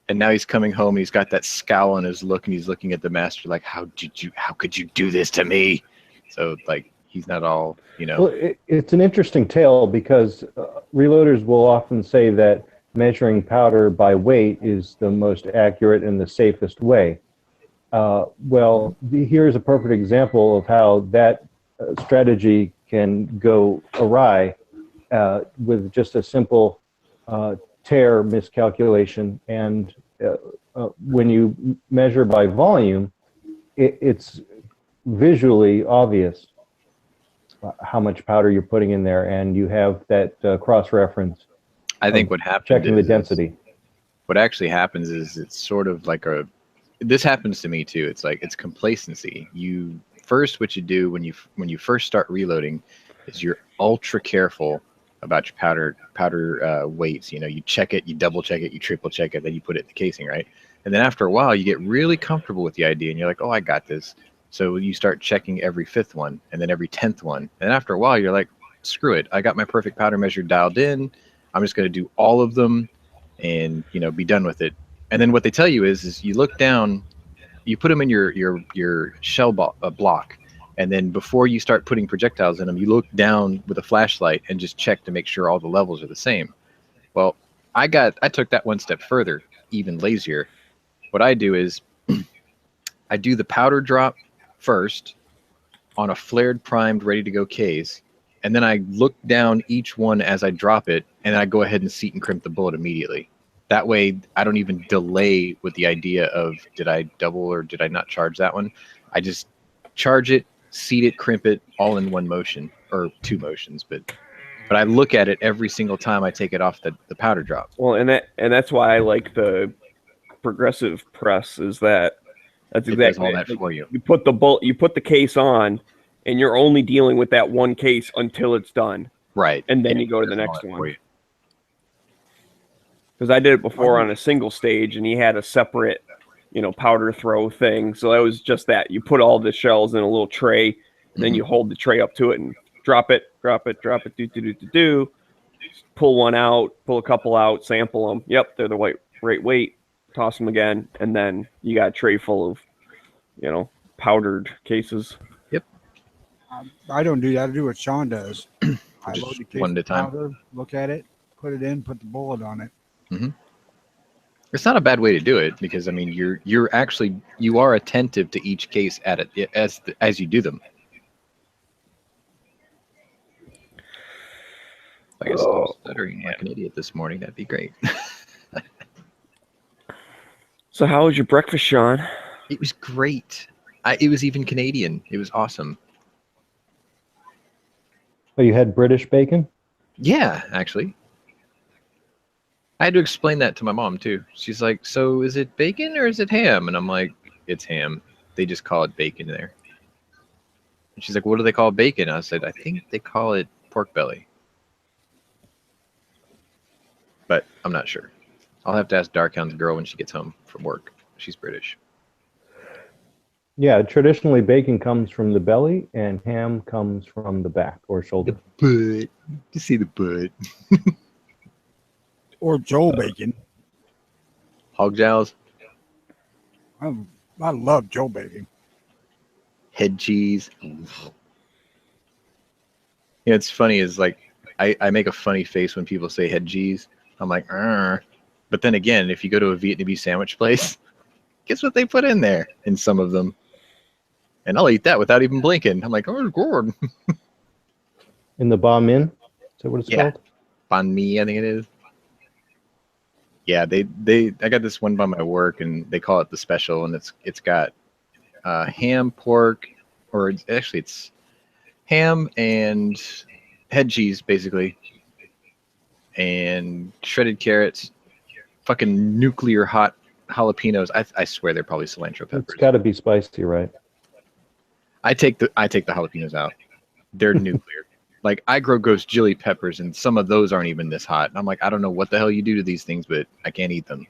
And now he's coming home and he's got that scowl on his look and he's looking at the master like, how could you do this to me? So like, he's not all, Well, it's an interesting tale because reloaders will often say that measuring powder by weight is the most accurate and the safest way. Here's a perfect example of how that strategy can go awry with just a simple tear miscalculation. And when you measure by volume, it's visually obvious how much powder you're putting in there, and you have that cross-reference. I think what happens checking the density. What actually happens is it's sort of like this happens to me too. It's like it's complacency. What you do when you first start reloading is you're ultra careful about your powder weights. You check it, you double check it, you triple check it, then you put it in the casing, right? And then after a while, you get really comfortable with the idea, and you're like, oh, I got this. So you start checking every 5th one, and then every 10th one, and after a while, you're like, screw it, I got my perfect powder measure dialed in. I'm just going to do all of them, and be done with it. And then what they tell you is you look down. You put them in your shell block, and then before you start putting projectiles in them, you look down with a flashlight and just check to make sure all the levels are the same. Well, I took that one step further, even lazier. What I do is I do the powder drop first on a flared, primed, ready to go case, and then I look down each one as I drop it, and I go ahead and seat and crimp the bullet immediately. That way, I don't even delay with the idea of did I double or did I not charge that one. I just charge it, seat it, crimp it, all in one motion or 2 motions. But I look at it every single time I take it off the powder drop. Well, and that's why I like the progressive press. That's exactly it does all that for you. You put the case on, and you're only dealing with that one case until it's done. Right, and then you go to the next one. Because I did it before on a single stage, and he had a separate, powder throw thing. So that was just that. You put all the shells in a little tray, and then you hold the tray up to it and drop it, do. Pull one out, pull a couple out, sample them. Yep, they're the right weight. Toss them again, and then you got a tray full of, powdered cases. Yep. I don't do that. I do what Sean does. I Just load the case one at a time. powder, look at it, put it in, put the bullet on it. Mm-hmm. It's not a bad way to do it because I mean you are attentive to each case at it as you do them. If I could stop stuttering like an idiot this morning, that'd be great. So how was your breakfast, Sean? It was great. It was even Canadian. It was awesome. Oh, you had British bacon? Yeah, actually. I had to explain that to my mom too. She's like, "So is it bacon or is it ham?" And I'm like, "It's ham. They just call it bacon there." And she's like, "What do they call bacon?" I said, "I think they call it pork belly." But I'm not sure. I'll have to ask Darkhound's girl when she gets home from work. She's British. Yeah, traditionally bacon comes from the belly and ham comes from the back or shoulder. Butt. You see the butt. Or Joe Bacon. Hog jowls, I love Joe Bacon. head cheese. It's funny is like I make a funny face when people say head cheese. I'm like, "Arr." But then again, if you go to a Vietnamese sandwich place, guess what they put in there in some of them? And I'll eat that without even blinking. I'm like, "Oh, good." In the banh min? Is that what it's Yeah. called? Banh mi, I think it is. Yeah, I got this one by my work, and they call it the special, and it's got ham, pork, or it's ham and head cheese basically, and shredded carrots, fucking nuclear hot jalapenos. I swear they're probably cilantro It's peppers. got to be spicy, right? I take the jalapenos out. They're nuclear. Like I grow ghost chili peppers, and some of those aren't even this hot. And I'm like, I don't know what the hell you do to these things, but I can't eat them.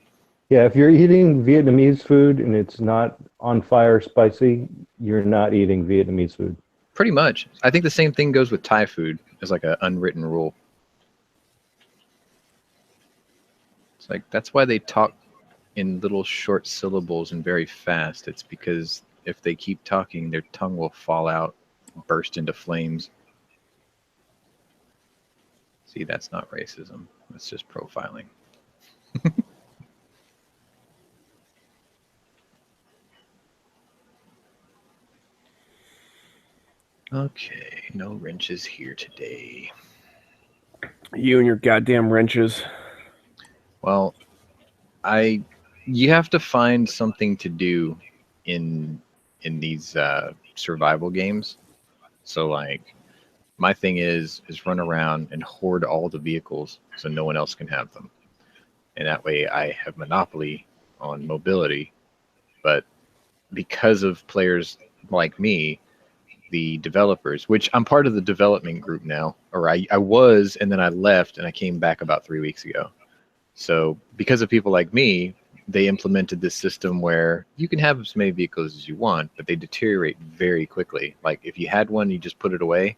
Yeah, if you're eating Vietnamese food and it's not on fire spicy, you're not eating Vietnamese food. Pretty much. I think the same thing goes with Thai food as like an unwritten rule. It's like that's why they talk in little short syllables and very fast. It's because if they keep talking, their tongue will fall out, burst into flames. See, that's not racism. That's just profiling. Okay, no wrenches here today. You and your goddamn wrenches. Well, you have to find something to do in these survival games. So like my thing is run around and hoard all the vehicles so no one else can have them. And that way I have monopoly on mobility. But because of players like me, the developers, which I'm part of the development group now, or I was, and then I left and I came back about 3 weeks ago. So because of people like me, they implemented this system where you can have as many vehicles as you want, but they deteriorate very quickly. Like if you had one, you just put it away,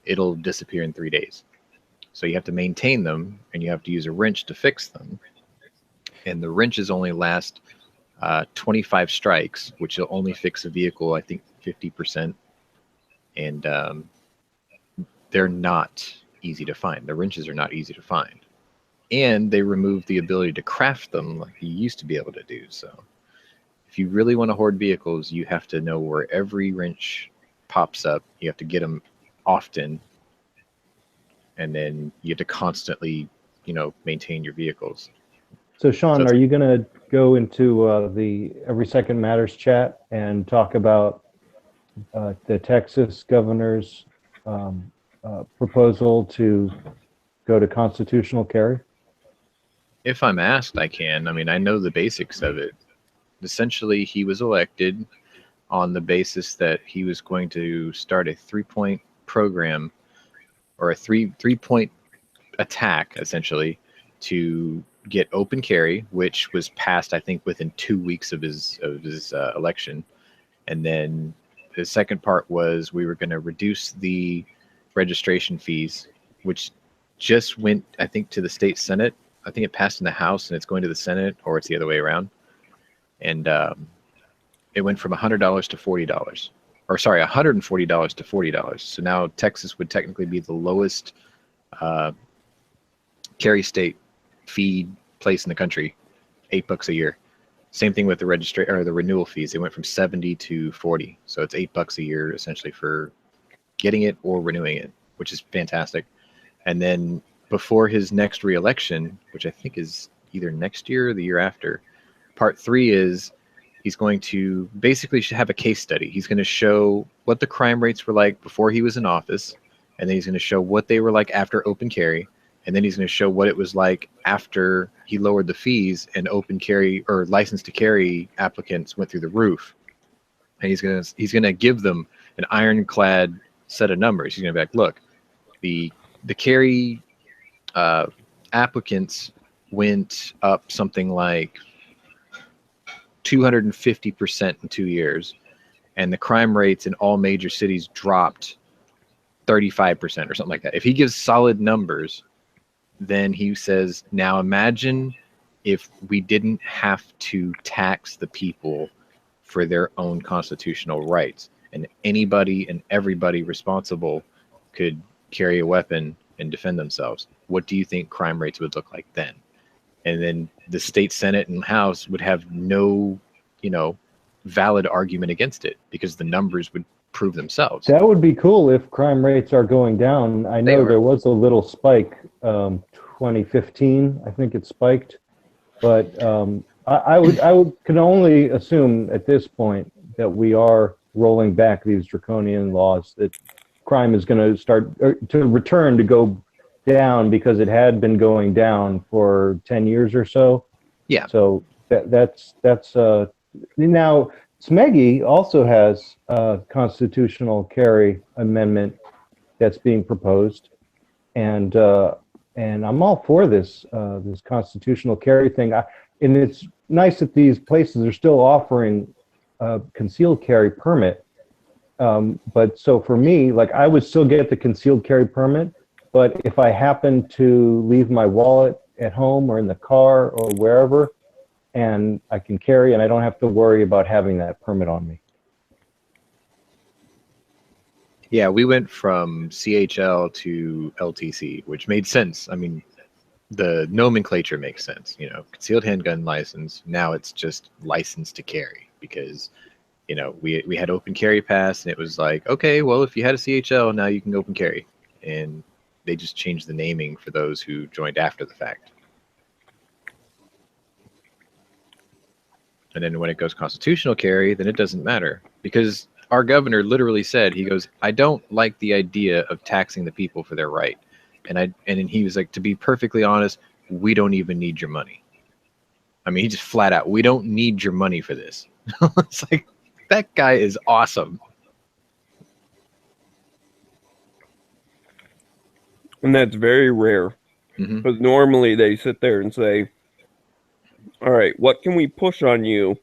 it'll disappear in 3 days. So you have to maintain them, and you have to use a wrench to fix them. And the wrenches only last 25 strikes, which will only fix a vehicle, I think 50%. And they're not easy to find. The wrenches are not easy to find. And they removed the ability to craft them like you used to be able to do. So if you really want to hoard vehicles, you have to know where every wrench pops up. You have to get them often. And then you have to constantly, maintain your vehicles. So, Sean, are you going to go into the Every Second Matters chat and talk about the Texas governor's proposal to go to constitutional carry? If I'm asked, I can. I mean, I know the basics of it. Essentially, he was elected on the basis that he was going to start a 3-point program, or a three-point attack, essentially, to get open carry, which was passed, I think, within 2 weeks of his election. And then the second part was we were going to reduce the registration fees, which just went, I think, to the state Senate. I think it passed in the House and it's going to the Senate, or it's the other way around. And it went from $100 to $40, or sorry, $140 to $40. So now Texas would technically be the lowest carry state fee place in the country. $8 a year. Same thing with the the renewal fees. They went from 70 to 40. So it's $8 a year essentially for getting it or renewing it, which is fantastic. And then before his next reelection, which I think is either next year or the year after, part 3 is he's going to basically have a case study. He's going to show what the crime rates were like before he was in office, and then he's going to show what they were like after open carry, and then he's going to show what it was like after he lowered the fees and open carry or license to carry applicants went through the roof. And he's going to give them an ironclad set of numbers. He's going to be like, look, the carry applicants went up something like 250% in 2 years, and the crime rates in all major cities dropped 35% or something like that. If he gives solid numbers, then he says, now imagine if we didn't have to tax the people for their own constitutional rights, and anybody and everybody responsible could carry a weapon and defend themselves. What do you think crime rates would look like then? And then the state Senate and House would have no, valid argument against it because the numbers would prove themselves. That would be cool if crime rates are going down. I know there was a little spike, 2015, I think it spiked, but I can only assume at this point that we are rolling back these draconian laws, that crime is going to start to return to go down because it had been going down for 10 years or so. Yeah. So that's now Smeggy also has a constitutional carry amendment that's being proposed, and I'm all for this constitutional carry thing. And it's nice that these places are still offering a concealed carry permit. But so for me, like, I would still get the concealed carry permit, but if I happen to leave my wallet at home or in the car or wherever, and I can carry, and I don't have to worry about having that permit on me. Yeah, we went from CHL to LTC, which made sense. I mean, the nomenclature makes sense. Concealed handgun license. Now it's just license to carry because, we had open carry pass, and it was like, okay, well, if you had a CHL, now you can open carry. And they just changed the naming for those who joined after the fact. And then when it goes constitutional carry, then it doesn't matter because our governor literally said, he goes, I don't like the idea of taxing the people for their right. And then he was like, to be perfectly honest, we don't even need your money. I mean, he just flat out, we don't need your money for this. It's like, that guy is awesome. And that's very rare. Because normally they sit there and say, all right, what can we push on you?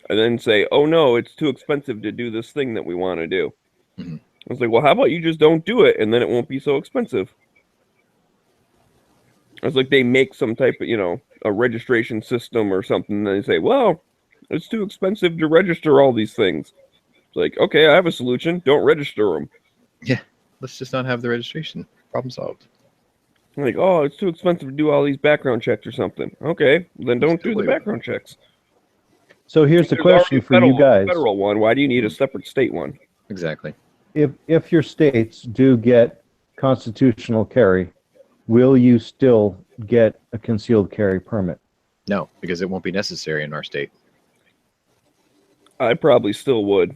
And then say, oh no, it's too expensive to do this thing that we want to do. I was like, well, how about you just don't do it, and then it won't be so expensive. I was like, they make some type of, a registration system or something, and they say, well, it's too expensive to register all these things. It's like, okay, I have a solution. Don't register them. Yeah, let's just not have the registration. Problem solved. Like, oh, it's too expensive to do all these background checks or something. Okay, then don't do the background checks. So here's the question for you guys. Federal one. Why do you need a separate state one? Exactly. If your states do get constitutional carry, will you still get a concealed carry permit? No, because it won't be necessary in our state. I probably still would.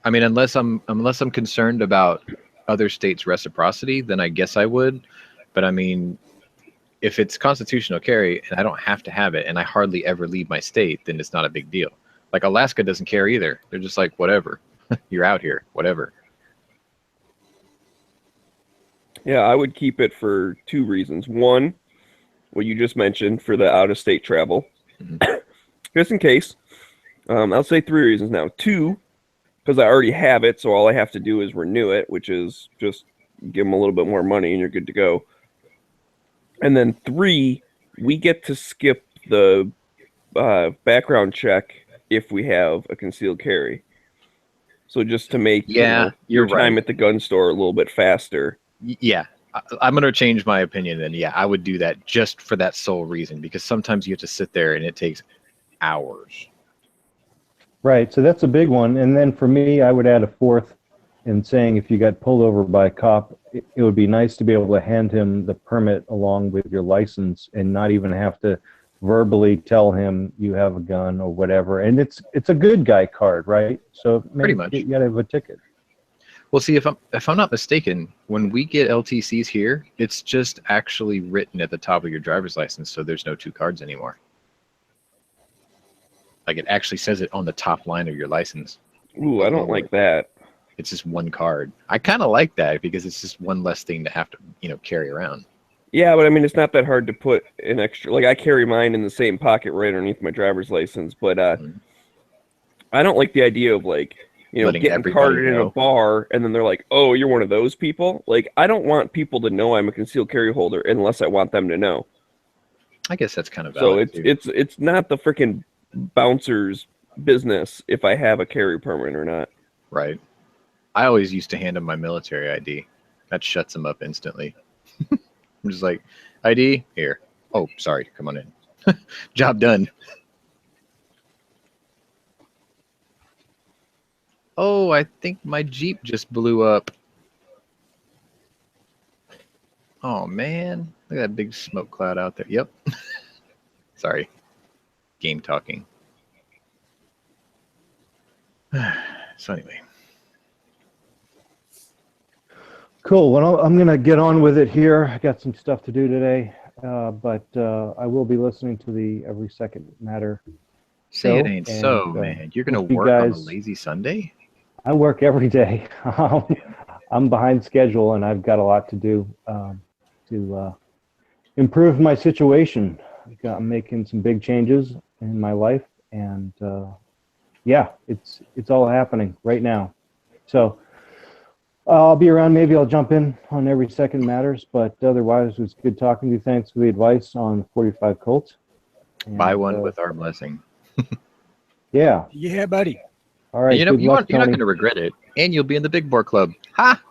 I mean, unless I'm concerned about other states' reciprocity, then I guess I would. But I mean, if it's constitutional carry and I don't have to have it and I hardly ever leave my state, then it's not a big deal. Like Alaska doesn't care either. They're just like, whatever. You're out here, whatever. Yeah, I would keep it for two reasons. One, what you just mentioned for the out-of-state travel. Just in case. I'll say three reasons now. Two, because I already have it, so all I have to do is renew it, which is just give them a little bit more money and you're good to go. And then three, we get to skip the background check if we have a concealed carry. So just to make your time at the gun store a little bit faster. Yeah, I'm going to change my opinion. And yeah, I would do that just for that sole reason, because sometimes you have to sit there and it takes hours. Right. So that's a big one. And then for me, I would add a fourth in saying if you got pulled over by a cop, it would be nice to be able to hand him the permit along with your license and not even have to verbally tell him you have a gun or whatever. And it's a good guy card, right? So Pretty maybe much. you got to have a ticket. Well, see, if I'm not mistaken, when we get LTCs here, it's just actually written at the top of your driver's license, so there's no 2 cards anymore. Like it actually says it on the top line of your license. Ooh, I don't like that. It's just 1 card. I kind of like that because it's just one less thing to have to, carry around. Yeah, but I mean, it's not that hard to put an extra. Like I carry mine in the same pocket right underneath my driver's license, but I don't like the idea of like, Letting getting everybody carded in a know. bar and then they're like, "Oh, you're one of those people." Like, I don't want people to know I'm a concealed carry holder unless I want them to know. I guess that's kind of So valid. it's not the freaking bouncer's business if I have a carry permit or not. Right. I always used to hand them my military ID. That shuts them up instantly. I'm just like, ID here. Oh, sorry. Come on in. Job done. Oh, I think my Jeep just blew up. Oh, man. Look at that big smoke cloud out there. Yep. Sorry. Game talking. So anyway. Cool. Well, I'm going to get on with it here. I got some stuff to do today, but I will be listening to the Every Second Matter. Say it ain't so, man. You're going to work on a lazy Sunday? I work every day. I'm behind schedule, and I've got a lot to do to improve my situation. I'm making some big changes in my life, and yeah, it's all happening right now. So I'll be around. Maybe I'll jump in on Every Second Matters, but otherwise, it was good talking to you. Thanks for the advice on 45 Colts. And, buy one with our blessing. Yeah. Yeah, buddy. All right. You're not going to regret it, and you'll be in the big bore club. Ha!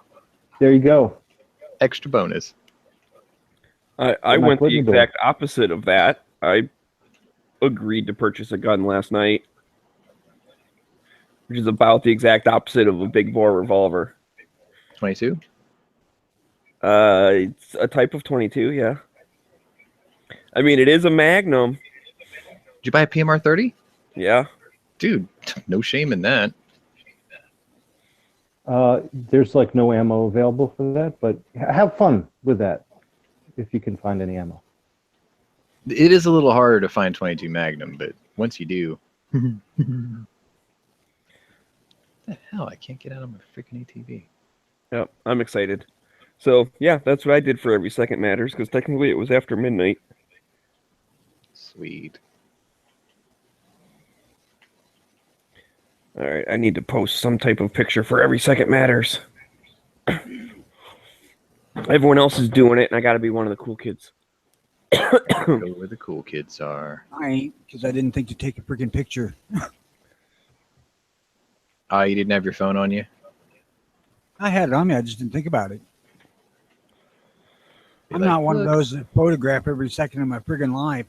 There you go. Extra bonus. I went the exact opposite of that. I agreed to purchase a gun last night, which is about the exact opposite of a big bore revolver. 22? It's a type of 22, yeah. I mean, it is a Magnum. Did you buy a PMR 30? Yeah. Dude, no shame in that. There's like no ammo available for that, but have fun with that if you can find any ammo. It is a little harder to find 22 Magnum, but once you do. What the hell? I can't get out of my freaking ATV. Yep, I'm excited. So, yeah, that's what I did for Every Second Matters, because technically it was after midnight. Sweet. All right, I need to post some type of picture for Every Second Matters. Everyone else is doing it, and I got to be one of the cool kids. Go where the cool kids are. I ain't, because I didn't think to take a freaking picture. You didn't have your phone on you? I had it on me. I just didn't think about it. I'm like, not one of look. those that photograph every second of my friggin' life.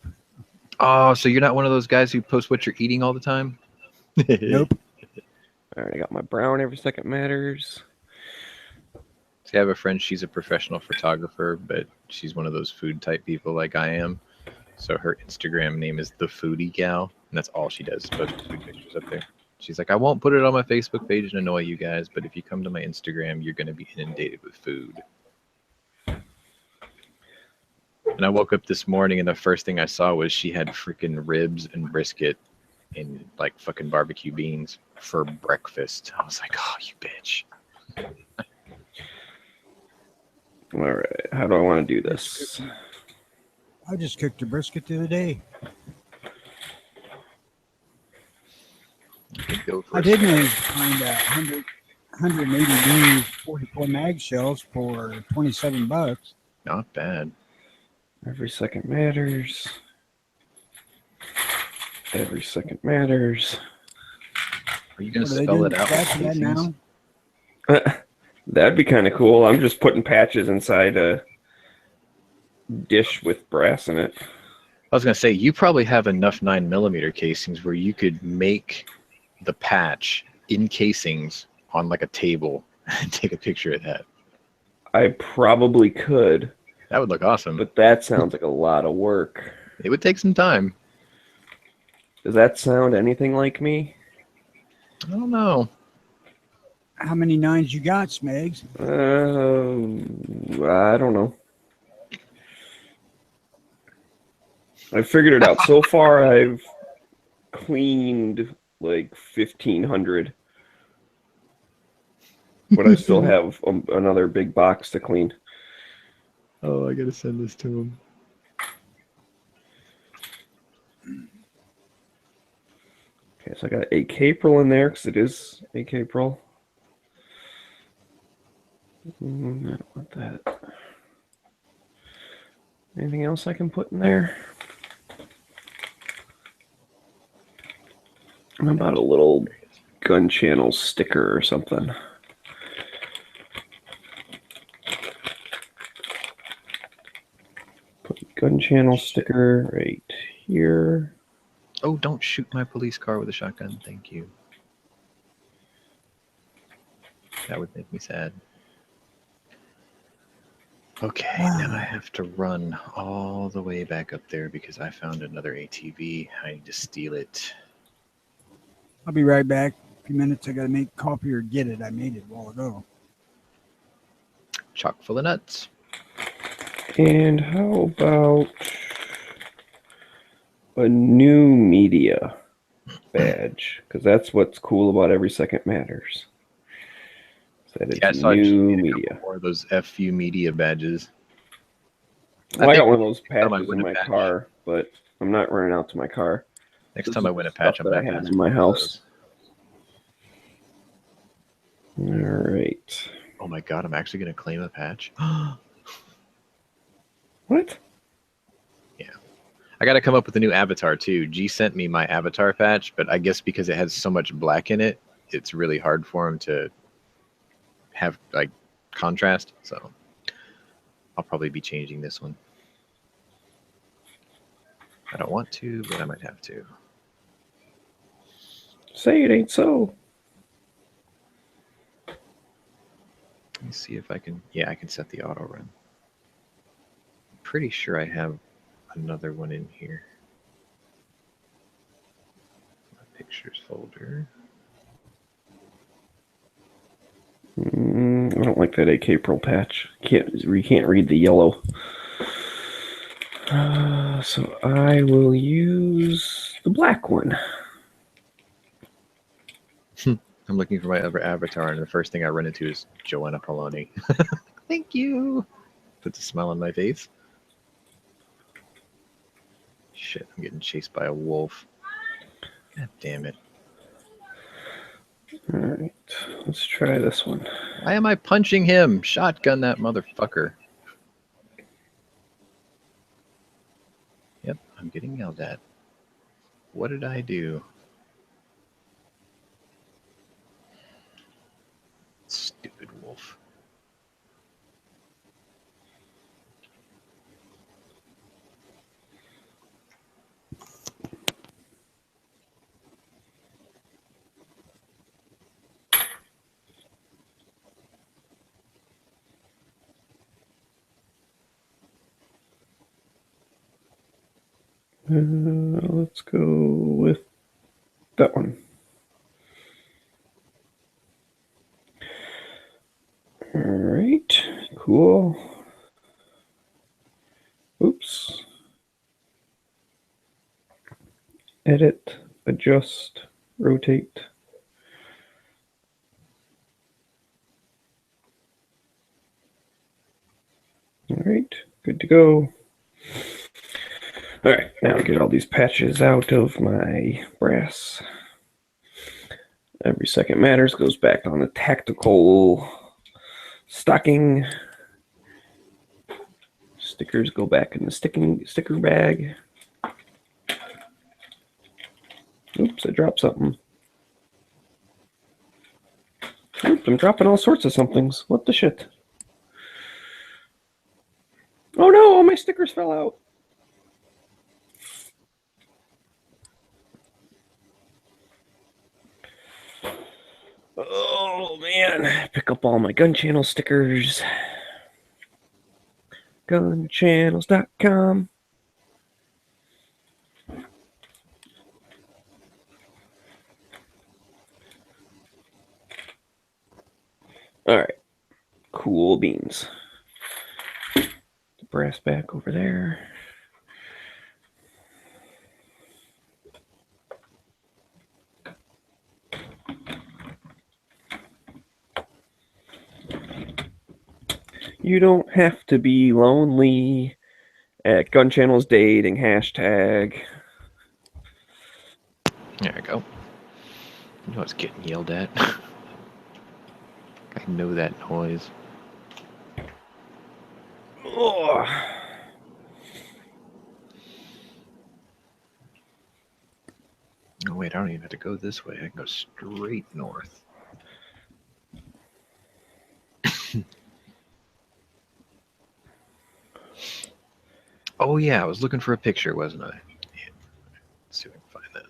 Oh, so you're not one of those guys who post what you're eating all the time? Nope. All right, I got my brown Every Second Matters. See, I have a friend, she's a professional photographer, but she's one of those food type people like I am. So her Instagram name is The Foodie Gal, and that's all she does, is post food pictures up there. She's like, I won't put it on my Facebook page and annoy you guys, but if you come to my Instagram, you're going to be inundated with food. And I woke up this morning, and the first thing I saw was she had freaking ribs and brisket and like fucking barbecue beans for breakfast. I was like, oh, you bitch. All right, how do I want to do this? I just cooked a brisket the other day. I did manage to find 180 new 44 mag shells for $27. Not bad. Every Second Matters. Every Second Matters. Are you going to spell it out? That now? That'd be kind of cool. I'm just putting patches inside a dish with brass in it. I was gonna say you probably have enough 9mm casings where you could make the patch in casings on like a table and take a picture of that. I probably could, That would look awesome. but that sounds like a lot of work. It would take some time. Does that sound anything like me? I don't know. How many nines you got, Smegs? I don't know. I figured it out. So far, I've cleaned like 1,500, but I still have another big box to clean. Oh, I gotta send this to him. Okay, so I got AK-April in there because it is AK-April. I don't want that. Anything else I can put in there? How about a little gun channel sticker or something? Put gun channel sticker right here. Oh, don't shoot my police car with a shotgun. Thank you. That would make me sad. Okay, now I have to run all the way back up there because I found another ATV. I need to steal it. I'll be right back. A few minutes. I got to make coffee or get it. I made it a while ago. Chock full of nuts. And how about a new media badge? Because that's what's cool about Every Second Matters. That it's Yeah, I saw new media. More of those FU media badges. Well, I got one of those time I patches win in a my patch. car, but I'm not running out to my car. Next This time I is win a stuff patch, I'm that I back have in my house. All right. Oh my god, I'm actually going to claim a patch. What? Yeah. I got to come up with a new avatar too. G sent me my avatar patch, but I guess because it has so much black in it, it's really hard for him to have like contrast. So I'll probably be changing this one. I don't want to, but I might have to. Say it ain't so. Let me see if I can. Yeah, I can set the auto run. Pretty sure I have another one in here. My pictures folder. I don't like that AK-April patch. You can't read the yellow. So I will use the black one. I'm looking for my other avatar, and the first thing I run into is Joanna Poloni. Thank you. Puts a smile on my face. Shit, I'm getting chased by a wolf. God damn it. All right, let's try this one. Why am I punching him? Shotgun that motherfucker. Yep, I'm getting yelled at. What did I do? Stupid wolf. Let's go with that one. All right, cool. Oops. Edit, adjust, rotate. All right, good to go. All right, now get all these patches out of my brass. Every Second Matters goes back on the tactical stocking. Stickers go back in the sticker bag. Oops, I dropped something. Oops. I'm dropping all sorts of somethings. What the shit? Oh no, all my stickers fell out. Oh man, pick up all my gun channel stickers. Gunchannels.com. All right, cool beans. The brass back over there. You don't have to be lonely at Gun Channels dating hashtag. There we go. You know I was getting yelled at. I know that noise. Oh. Oh wait, I don't even have to go this way. I can go straight north. Oh yeah, I was looking for a picture, wasn't I? Yeah. Let's see if I can find that.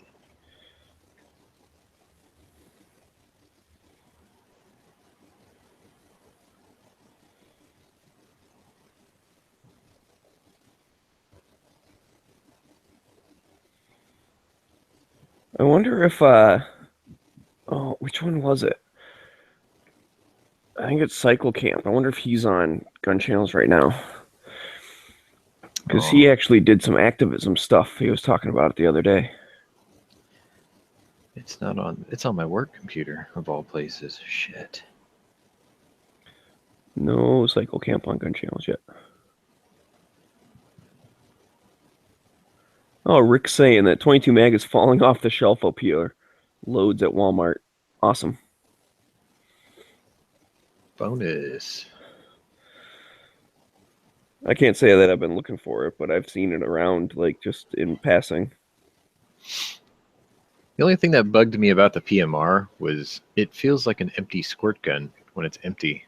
I wonder if oh, which one was it? I think it's Cycle Camp. I wonder if he's on Gun Channels right now. Because he actually did some activism stuff. He was talking about it the other day. It's not on. It's on my work computer, of all places. Shit. No Cycle Camp on Gun Channels yet. Oh, Rick's saying that 22 mag is falling off the shelf up here. Loads at Walmart. Awesome. Bonus. I can't say that I've been looking for it, but I've seen it around, like, just in passing. The only thing that bugged me about the PMR was it feels like an empty squirt gun when it's empty.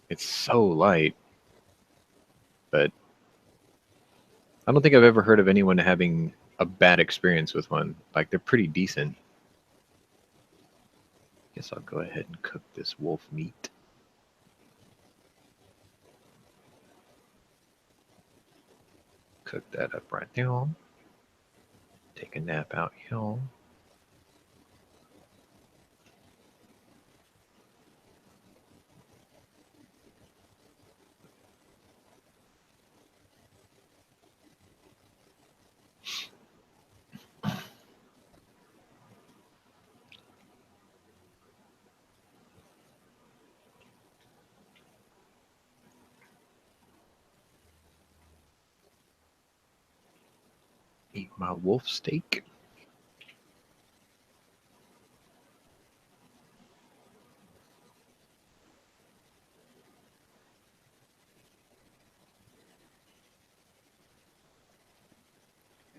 It's so light. But I don't think I've ever heard of anyone having a bad experience with one. Like, they're pretty decent. Guess I'll go ahead and cook this wolf meat. Cook that up right now. Take a nap out here. Eat my wolf steak.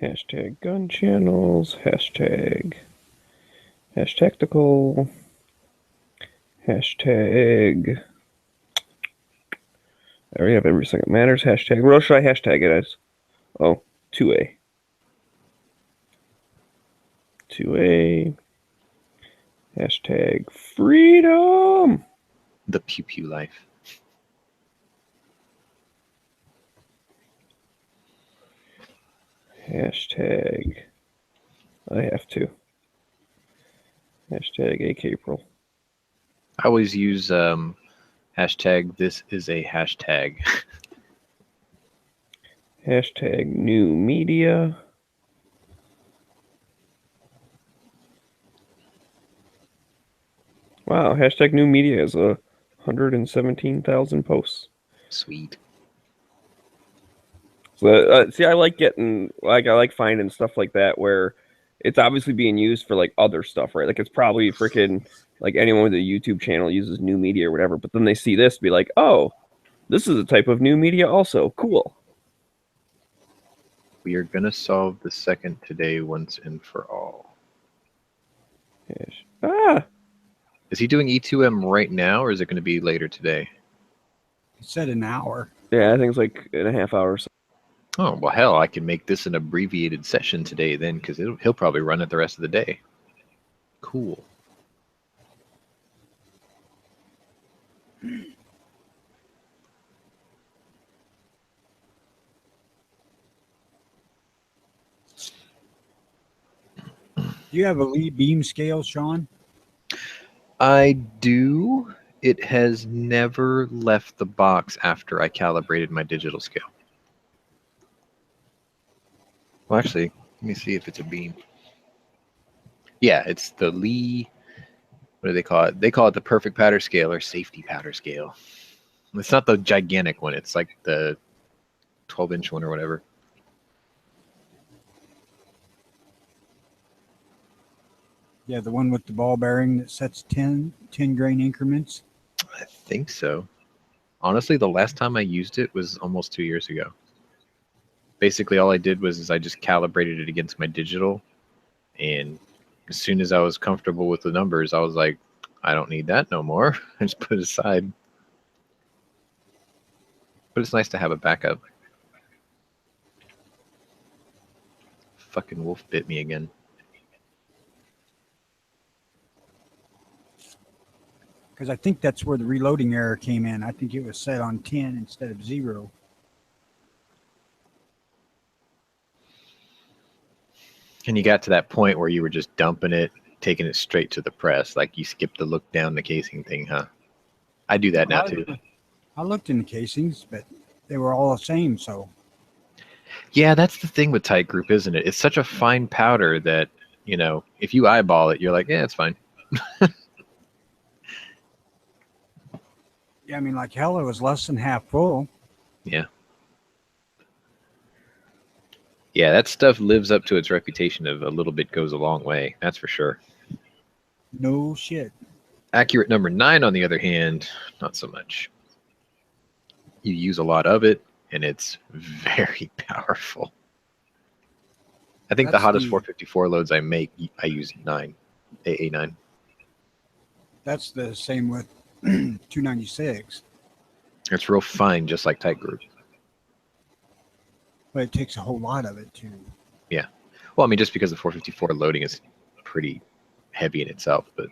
Hashtag Gun Channels. Hashtag Hashtactical. Hashtag. I already have every second matters. Hashtag. What else should I hashtag it as? Oh, 2A. 2A. Hashtag freedom. The pew pew life. Hashtag. I have to. Hashtag AK April. I always use hashtag this is a hashtag. Hashtag new media. Wow, hashtag new media is 117,000 posts. Sweet. So see, I like getting I like finding stuff like that where it's obviously being used for like other stuff, right? Like it's probably freaking like anyone with a YouTube channel uses new media or whatever, but then they see this, be like, oh, this is a type of new media also. Cool. We are gonna solve the second today once and for all. Yes. Ah, Is he doing E2M right now, or is it going to be later today? It said an hour. Yeah, I think it's like in a half hour. Or so. Oh, well, hell, I can make this an abbreviated session today then, because he'll probably run it the rest of the day. Cool. Do you have a Lee beam scale, Sean? I do. It has never left the box after I calibrated my digital scale. Well, actually, let me see if it's a beam. Yeah, it's the Lee. What do they call it? They call it the perfect powder scale or safety powder scale. It's not the gigantic one. It's like the 12-inch one or whatever. Yeah, the one with the ball bearing that sets 10 grain increments. I think so. Honestly, the last time I used it was almost 2 years ago. Basically, all I did was I just calibrated it against my digital, and as soon as I was comfortable with the numbers, I was like, I don't need that no more. I just put it aside. But it's nice to have a backup. Fucking wolf bit me again. Because I think that's where the reloading error came in. I think it was set on 10 instead of 0. And you got to that point where you were just dumping it, taking it straight to the press. Like you skipped the look down the casing thing, huh? I do that now too. I looked in the casings, but they were all the same, so. Yeah, that's the thing with tight group, isn't it? It's such a fine powder that, you know, if you eyeball it, you're like, yeah, it's fine. Yeah, I mean, like hell, it was less than half full. Yeah. Yeah, that stuff lives up to its reputation of a little bit goes a long way. That's for sure. No shit. Accurate number 9, on the other hand, not so much. You use a lot of it, and it's very powerful. I think the hottest 454 loads I make, I use 9, AA9. That's the same with 296. It's real fine, just like tight group. But it takes a whole lot of it too. Yeah. Well, I mean, just because the 454 loading is pretty heavy in itself, but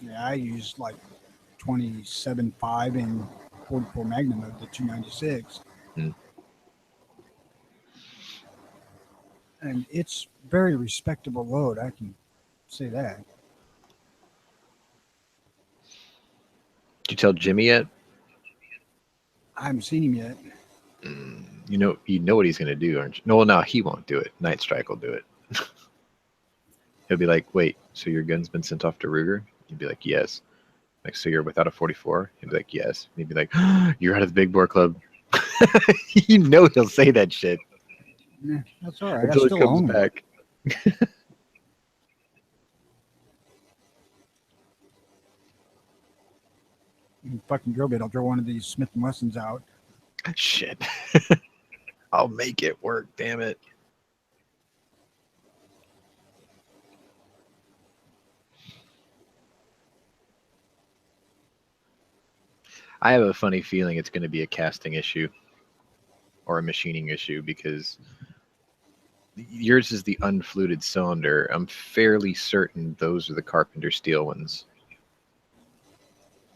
yeah, I use like 27.5 and 44 Magnum of the 296. And it's very respectable load, I can say that. Did you tell Jimmy yet? I haven't seen him yet. You know what he's going to do, aren't you? No, he won't do it. Night Strike will do it. He'll be like, wait, so your gun's been sent off to Ruger? You'd be like, yes. Like, so you're without a 44? He'd be like, yes. And he'd be like, you're out of the big bore club. You know he'll say that shit. Yeah, that's all right. Until I it still comes own back. Fucking drill bit. I'll throw one of these Smith & Wessons out. Shit. I'll make it work, damn it. I have a funny feeling it's going to be a casting issue or a machining issue because yours is the unfluted cylinder. I'm fairly certain those are the Carpenter steel ones.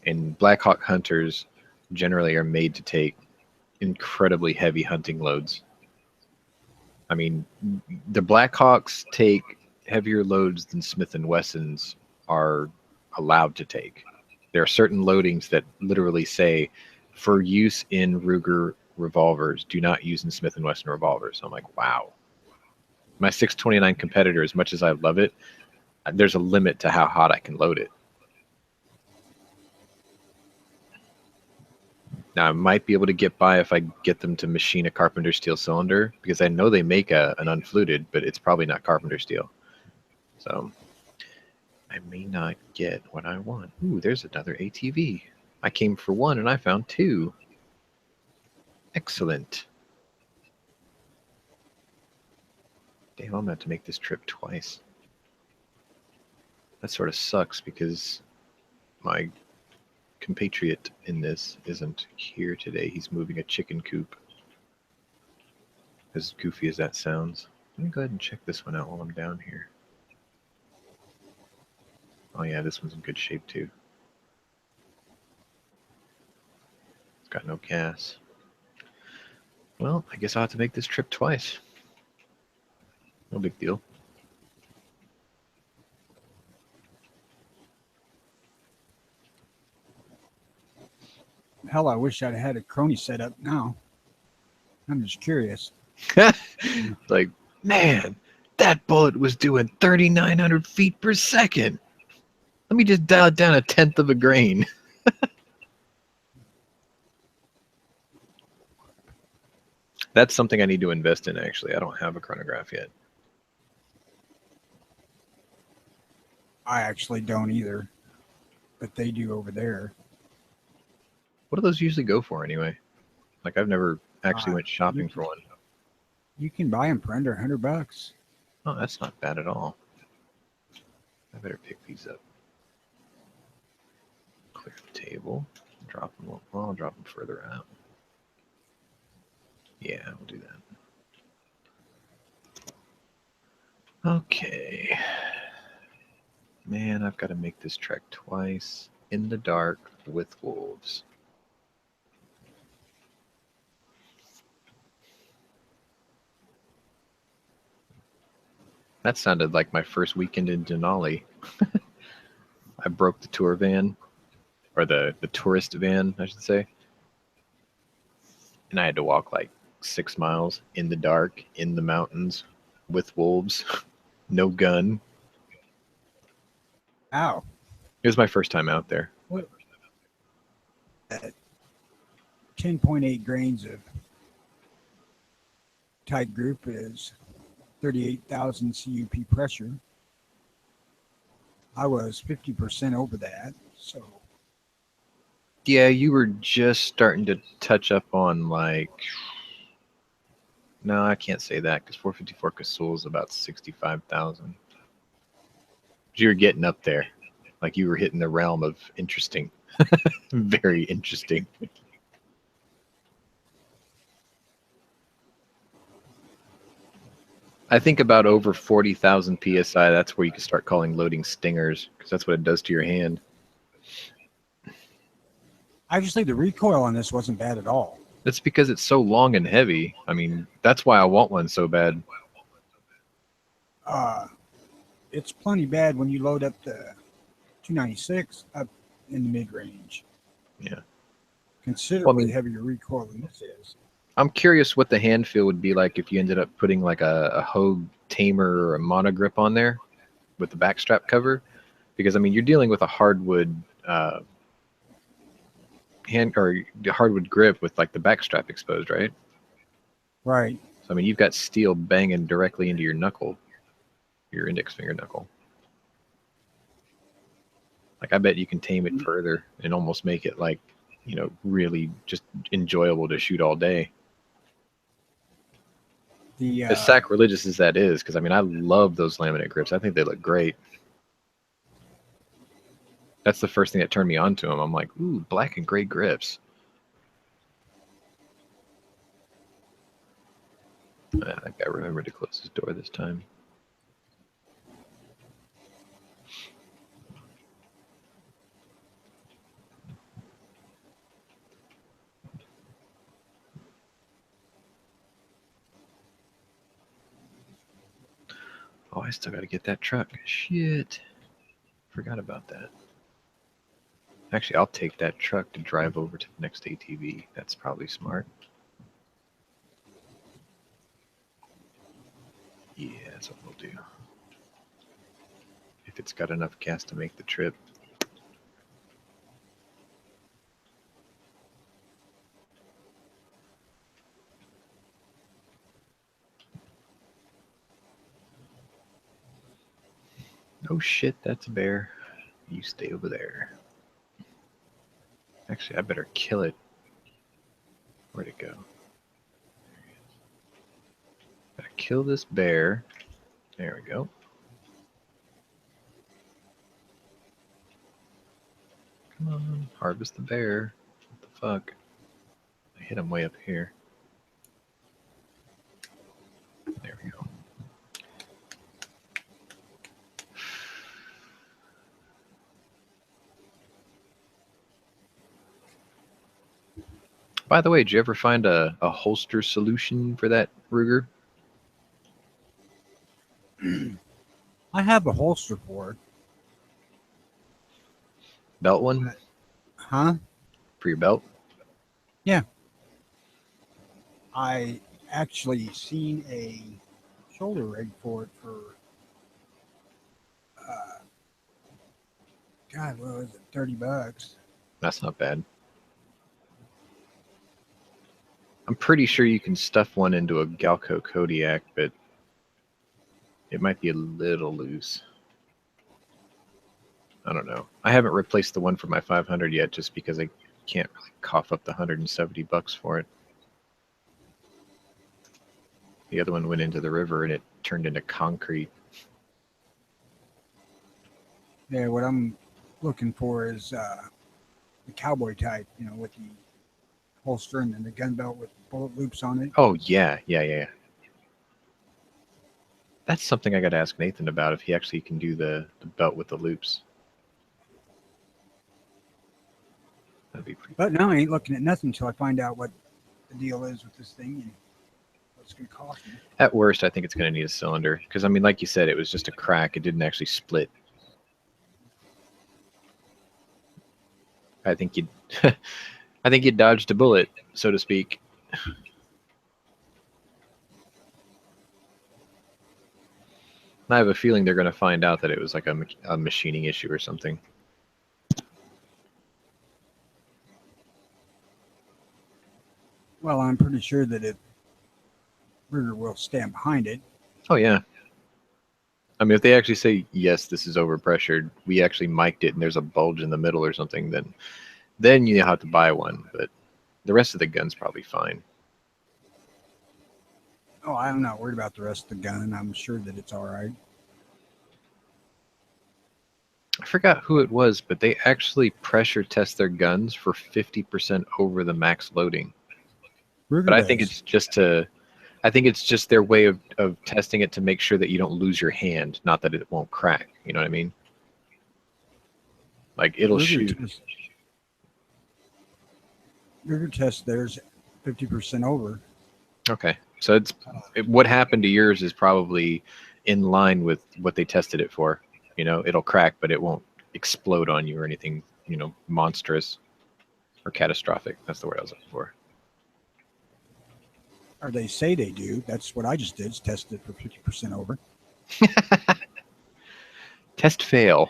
And Blackhawk Hunters generally are made to take incredibly heavy hunting loads. I mean, the Blackhawks take heavier loads than Smith & Wessons are allowed to take. There are certain loadings that literally say, for use in Ruger revolvers, do not use in Smith & Wesson revolvers. I'm like, wow. My 629 competitor, as much as I love it, there's a limit to how hot I can load it. Now, I might be able to get by if I get them to machine a Carpenter steel cylinder, because I know they make an unfluted, but it's probably not Carpenter steel. So I may not get what I want. Ooh, there's another ATV. I came for one and I found 2. Excellent. Damn, I'm gonna have to make this trip twice. That sort of sucks because my compatriot in this isn't here today. He's moving a chicken coop. As goofy as that sounds. Let me go ahead and check this one out while I'm down here. Oh yeah, this one's in good shape too. It's got no gas. Well, I guess I'll have to make this trip twice. No big deal. Hell, I wish I'd had a crony set up now. I'm just curious. Like, man, that bullet was doing 3,900 feet per second. Let me just dial it down 1/10 of a grain. That's something I need to invest in, actually. I don't have a chronograph yet. I actually don't either, but they do over there. What do those usually go for, anyway? Like, I've never actually went shopping for one. You can buy them for under $100. Oh, that's not bad at all. I better pick these up. Clear the table. Drop them. Well, I'll drop them further out. Yeah, we'll do that. Okay. Man, I've got to make this trek twice in the dark with wolves. That sounded like my first weekend in Denali. I broke the tour van, or the tourist van, I should say. And I had to walk like 6 miles in the dark, in the mountains, with wolves, no gun. Ow. It was my first time out there. What? 10.8 grains of tight group is 38,000 CUP pressure. I was 50% over that, so. Yeah, you were just starting to touch up on like. No, I can't say that because 454 Casul is about 65,000. You were getting up there, like you were hitting the realm of interesting, very interesting. I think about over 40,000 psi. That's where you can start calling loading stingers because that's what it does to your hand. Actually, the recoil on this wasn't bad at all. That's because it's so long and heavy. I mean, that's why I want one so bad. It's plenty bad when you load up the 296 up in the mid-range. Yeah. Considerably heavier recoil than this is. I'm curious what the hand feel would be like if you ended up putting like a Hogue tamer or a monogrip on there with the backstrap cover, because I mean you're dealing with a hardwood hand or hardwood grip with like the backstrap exposed, right? Right. So I mean you've got steel banging directly into your knuckle, your index finger knuckle. Like I bet you can tame it further and almost make it like, you know, really just enjoyable to shoot all day. As sacrilegious as that is, because I mean I love those laminate grips. I think they look great. That's the first thing that turned me on to them. I'm like, ooh, black and gray grips. I think I remembered to close his door this time. Oh, I still got to get that truck. Shit. Forgot about that. Actually, I'll take that truck to drive over to the next ATV. That's probably smart. Yeah, that's what we'll do. If it's got enough gas to make the trip. Oh shit, that's a bear. You stay over there. Actually, I better kill it. Where'd it go? There he is. Gotta kill this bear. There we go. Come on, harvest the bear. What the fuck? I hit him way up here. There we go. By the way, did you ever find a holster solution for that Ruger? I have a holster for it. Belt one? Huh? For your belt? I actually seen a shoulder rig for it for, God, what was it, $30? That's not bad. I'm pretty sure you can stuff one into a Galco Kodiak, but it might be a little loose. I don't know. I haven't replaced the one for my 500 yet just because I can't really cough up the $170 for it. The other one went into the river and it turned into concrete. Yeah, what I'm looking for is the cowboy type, with the holster and then the gun belt with bullet loops on it. Oh, yeah. That's something I got to ask Nathan about, if he actually can do the belt with the loops. That'd be pretty. But no, I ain't looking at nothing until I find out what the deal is with this thing and what it's going to cost me. At worst, I think it's going to need a cylinder. Because, I mean, like you said, it was just a crack. It didn't actually split. I think you I think you dodged a bullet, so to speak. I have a feeling they're going to find out that it was like a machining issue or something. Well, I'm pretty sure that if Ruger will stand behind it. Oh, yeah. I mean, if they actually say, yes, this is overpressured, we actually mic'd it and there's a bulge in the middle or something, then you have to buy one. But the rest of the gun's probably fine. Oh, I'm not worried about the rest of the gun. I'm sure that it's all right. I forgot who it was, but they actually pressure test their guns for 50% over the max loading. Ruger But I does. think it's just their way of testing it to make sure that you don't lose your hand, not that it won't crack. You know what I mean? Like it'll shoot. Ruger test theirs 50% over. Okay, so what happened to yours is probably in line with what they tested it for. You know, it'll crack, but it won't explode on you or anything, monstrous or catastrophic. That's the word I was looking for. Or they say they do. That's what I just did, is test it for 50% over. Test fail.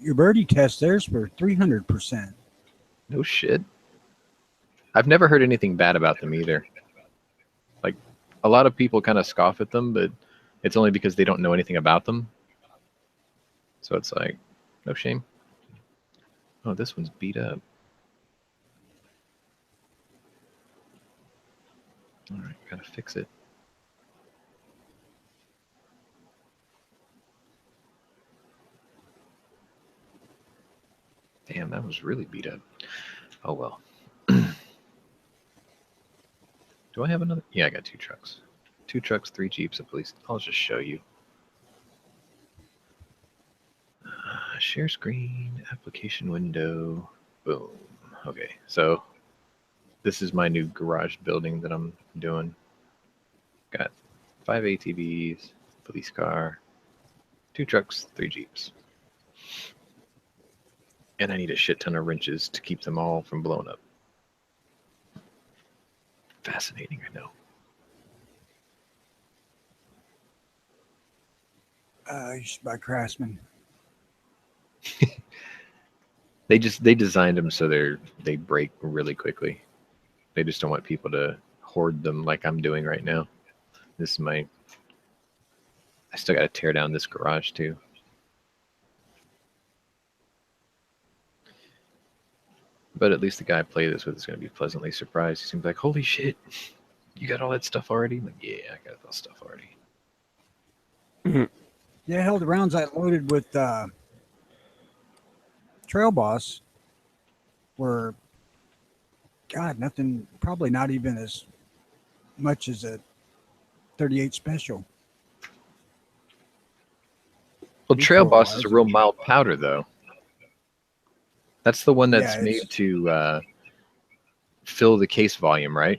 Your birdie test theirs for 300%. No shit. I've never heard anything bad about them either. Like, a lot of people kind of scoff at them, but it's only because they don't know anything about them. So it's like, no shame. Oh, this one's beat up. All right, gotta fix it. Damn, that was really beat up. Oh, well. Do I have another? Yeah, I got 2 trucks. 2 trucks, 3 Jeeps at least. I'll just show you. Share screen, application window. Boom. Okay, so this is my new garage building that I'm doing. Got 5 ATVs, police car, 2 trucks, 3 Jeeps. And I need a shit ton of wrenches to keep them all from blowing up. Fascinating, I know. You should buy Craftsman. They designed them so they break really quickly. They just don't want people to hoard them like I'm doing right now. This is I still got to tear down this garage too. But at least the guy I play this with is going to be pleasantly surprised. He seems like, holy shit, you got all that stuff already? I'm like, yeah, I got that stuff already. Yeah, hell, the rounds I loaded with Trail Boss were, God, nothing, probably not even as much as a 38 special. Well, Trail Boss is Recoil-wise. a real mild powder, though. That's the one that's Yeah, made it's- to fill the case volume, right?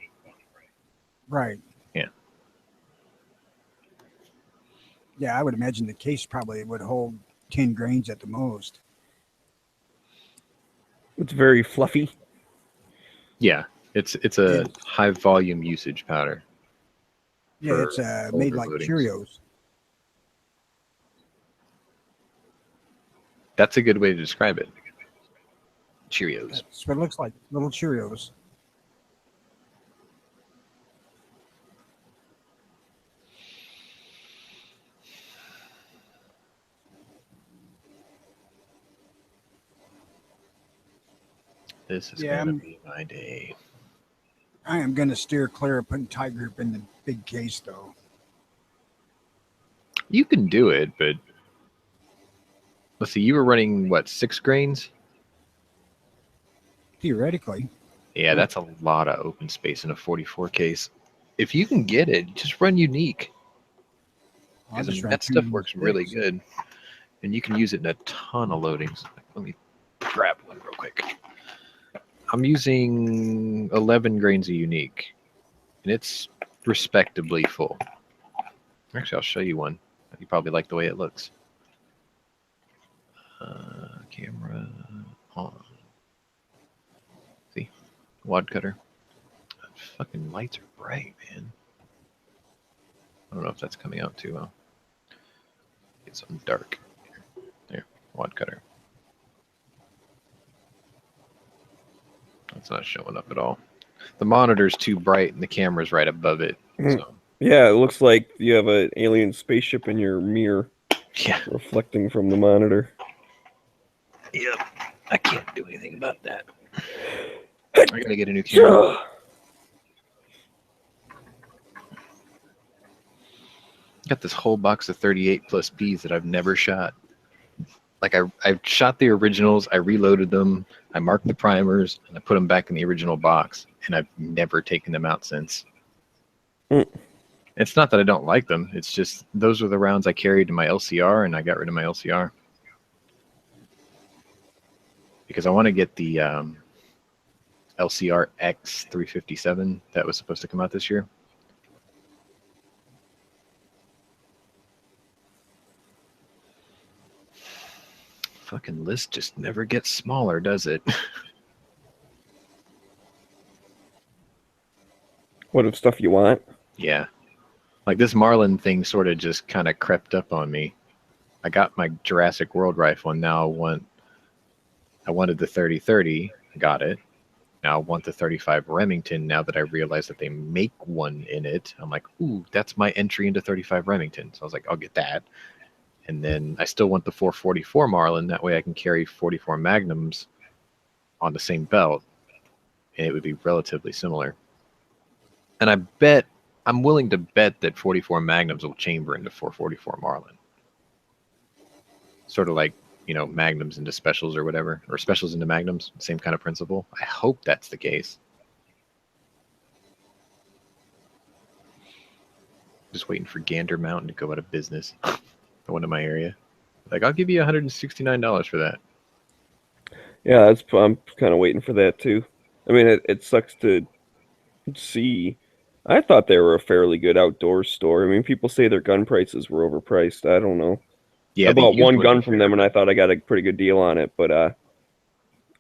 Right. Yeah. Yeah, I would imagine the case probably would hold 10 grains at the most. It's very fluffy. Yeah, it's a And- high volume usage powder. Yeah, for it's made older like loadings. Cheerios. That's a good way to describe it. Cheerios. That's what it looks like, little Cheerios. This is Yeah, gonna I'm- be my day. I am going to steer clear of putting tie grip in the big case, though. You can do it, but let's see. You were running what, 6 grains? Theoretically. Yeah, that's a lot of open space in a 44 case. If you can get it, just run unique. I'll Because just run that stuff 2 works really sticks. good, and you can use it in a ton of loadings. Let me grab one real quick. I'm using 11 grains of unique, and it's respectably full. Actually, I'll show you one. You probably like the way it looks. Camera on. See, wad cutter. Fucking lights are bright, man. I don't know if that's coming out too well. Get something dark. There, wad cutter. That's not showing up at all. The monitor's too bright and the camera's right above it. So Yeah, it looks like you have an alien spaceship in your mirror yeah. reflecting from the monitor. Yep. I can't do anything about that. I gotta get a new camera. Got this whole box of 38 plus Bs that I've never shot. Like I shot the originals, I reloaded them, I marked the primers, and I put them back in the original box, and I've never taken them out since. It's not that I don't like them, it's just those are the rounds I carried in my LCR, and I got rid of my LCR. Because I want to get the LCR X357 that was supposed to come out this year. Fucking list just never gets smaller, does it? What of stuff you want? Yeah. Like this Marlin thing sort of just kind of crept up on me. I got my Jurassic World rifle, and now I wanted the 30-30. I got it. Now I want the 35 Remington. Now that I realize that they make one in it, I'm like, ooh, that's my entry into 35 Remington. So I was like, I'll get that. And then I still want the 444 Marlin. That way I can carry 44 Magnums on the same belt, and it would be relatively similar. And I'm willing to bet that 44 Magnums will chamber into 444 Marlin. Sort of like, Magnums into specials or whatever, or specials into Magnums, same kind of principle. I hope that's the case. Just waiting for Gander Mountain to go out of business. The one in my area. Like, I'll give you $169 for that. Yeah, I'm kind of waiting for that too. I mean, it sucks to see. I thought they were a fairly good outdoor store. I mean, people say their gun prices were overpriced. I don't know. Yeah, I bought one gun from them, and I thought I got a pretty good deal on it. But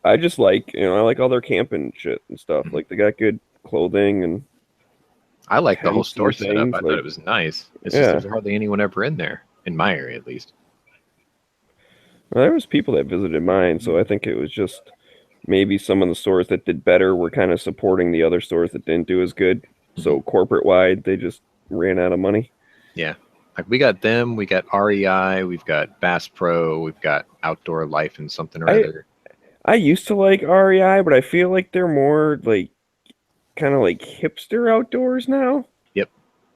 I just like, I like all their camping shit and stuff. Mhm. Like they got good clothing and I like the whole tents store and setup. things, I thought like- it was nice. It's Yeah. just there's hardly anyone ever in there, in my area at least. Well, there was people that visited mine, so I think it was just maybe some of the stores that did better were kind of supporting the other stores that didn't do as good. So corporate wide, they just ran out of money. Yeah. Like we got them, we got REI, we've got Bass Pro, we've got Outdoor Life and something or other. I used to like REI, but I feel like they're more like kind of like hipster outdoors now. Yep.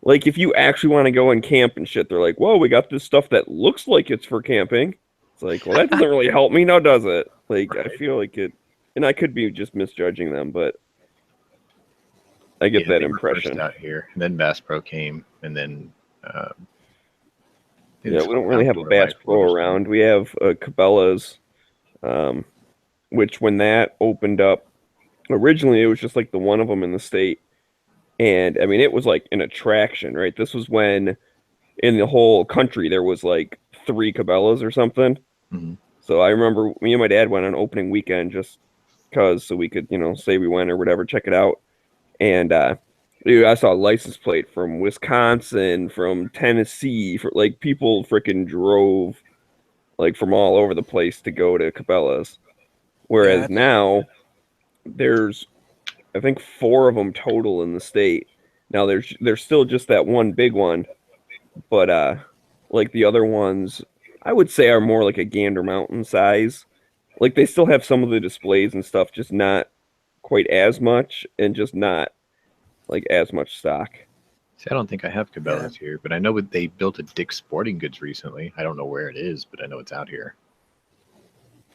Like if you actually want to go and camp and shit, they're like, "Whoa, we got this stuff that looks like it's for camping." It's like, well, that doesn't really help me now, does it? Like I Right. feel like it, and I could be just misjudging them, but I get that They were first impression. out here, and then Bass Pro came, and then Yeah, we don't really have a Bass Pro around. We have Cabela's, um, which when that opened up, originally it was just like the one of them in the state. And I mean, it was like an attraction, right? This was when in the whole country there was like 3 Cabela's or something. Mhm. So I remember me and my dad went on opening weekend just cause so we could, say we went or whatever, check it out. And dude, I saw a license plate from Wisconsin, from Tennessee, for like people freaking drove like from all over the place to go to Cabela's. Whereas Yeah. now there's I think 4 of them total in the state. Now there's still just that one big one, but like the other ones I would say are more like a Gander Mountain size. Like they still have some of the displays and stuff, just not quite as much and just not like as much stock. See, I don't think I have Cabela's here, but I know they built a Dick's Sporting Goods recently. I don't know where it is, but I know it's out here.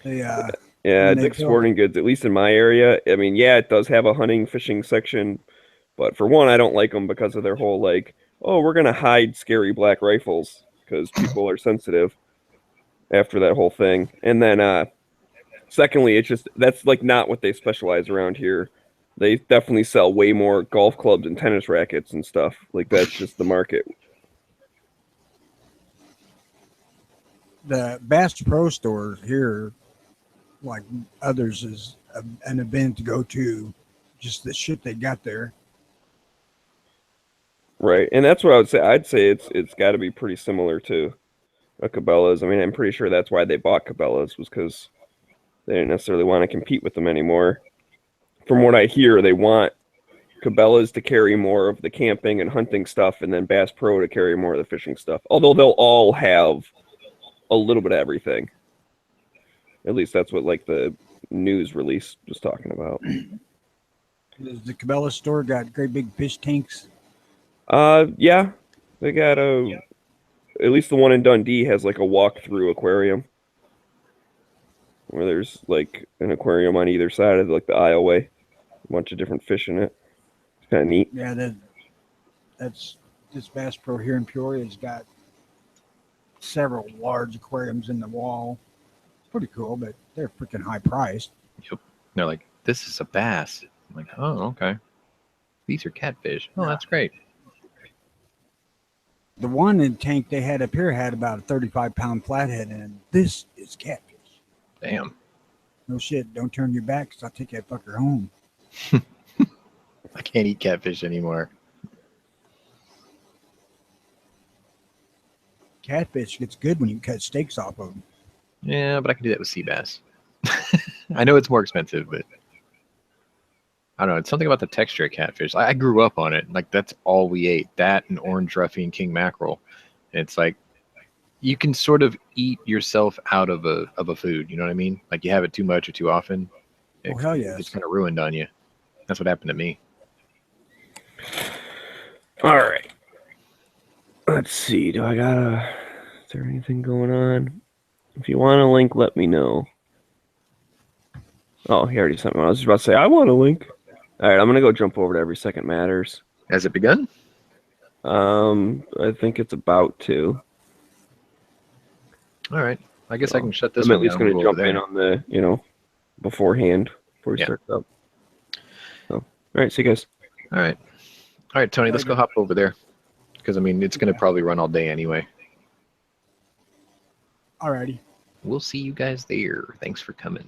They, Yeah, when they Dick's built- Sporting Goods, at least in my area. I mean, yeah, it does have a hunting, fishing section, but for one, I don't like them because of their whole like, oh, we're gonna hide scary black rifles because people are sensitive after that whole thing. And then, secondly, it's just that's like not what they specialize around here. They definitely sell way more golf clubs and tennis rackets and stuff. Like that's just the market. the Bass Pro Store here, like others, is an event to go to. Just the shit they got there. Right, and that's what I would say. I'd say it's got to be pretty similar to a Cabela's. I mean, I'm pretty sure that's why they bought Cabela's was because they didn't necessarily want to compete with them anymore. From what I hear, they want Cabela's to carry more of the camping and hunting stuff, and then Bass Pro to carry more of the fishing stuff. Although they'll all have a little bit of everything. At least that's what like the news release was talking about. The Cabela store got great big fish tanks. Yeah, they got at least the one in Dundee has like a walk-through aquarium where there's like an aquarium on either side of like the aisleway, a bunch of different fish in it. It's kind of neat. Yeah, that's this Bass Pro here in Peoria has got several large aquariums in the wall. Pretty cool, but they're freaking high priced. Yep. They're like, this is a bass. I'm like, oh, okay. These are catfish. Oh, that's great. The one in tank they had up here had about a 35-pound flathead, and this is catfish. Damn. No shit. Don't turn your back, because I'll take that fucker home. I can't eat catfish anymore. Catfish gets good when you cut steaks off of them. Yeah, but I can do that with sea bass. I know it's more expensive, but I don't know. It's something about the texture of catfish. I grew up on it. Like that's all we ate. That and orange roughy and king mackerel. And it's like you can sort of eat yourself out of a food. You know what I mean? Like you have it too much or too often. Oh hell yes. It's kind of ruined on you. That's what happened to me. All right. Let's see. Is there anything going on? If you want a link, let me know. Oh, he already sent me one. I was just about to say, I want a link. All right, I'm going to go jump over to Every Second Matters. Has it begun? I think it's about to. All right. I guess I can shut this I'm one at least down. going to jump in on the, beforehand before we start up. So, all right, see you guys. All right. All right, Tony, let's go hop over there. Because, I mean, it's going to probably run all day anyway. Alrighty. We'll see you guys there. Thanks for coming.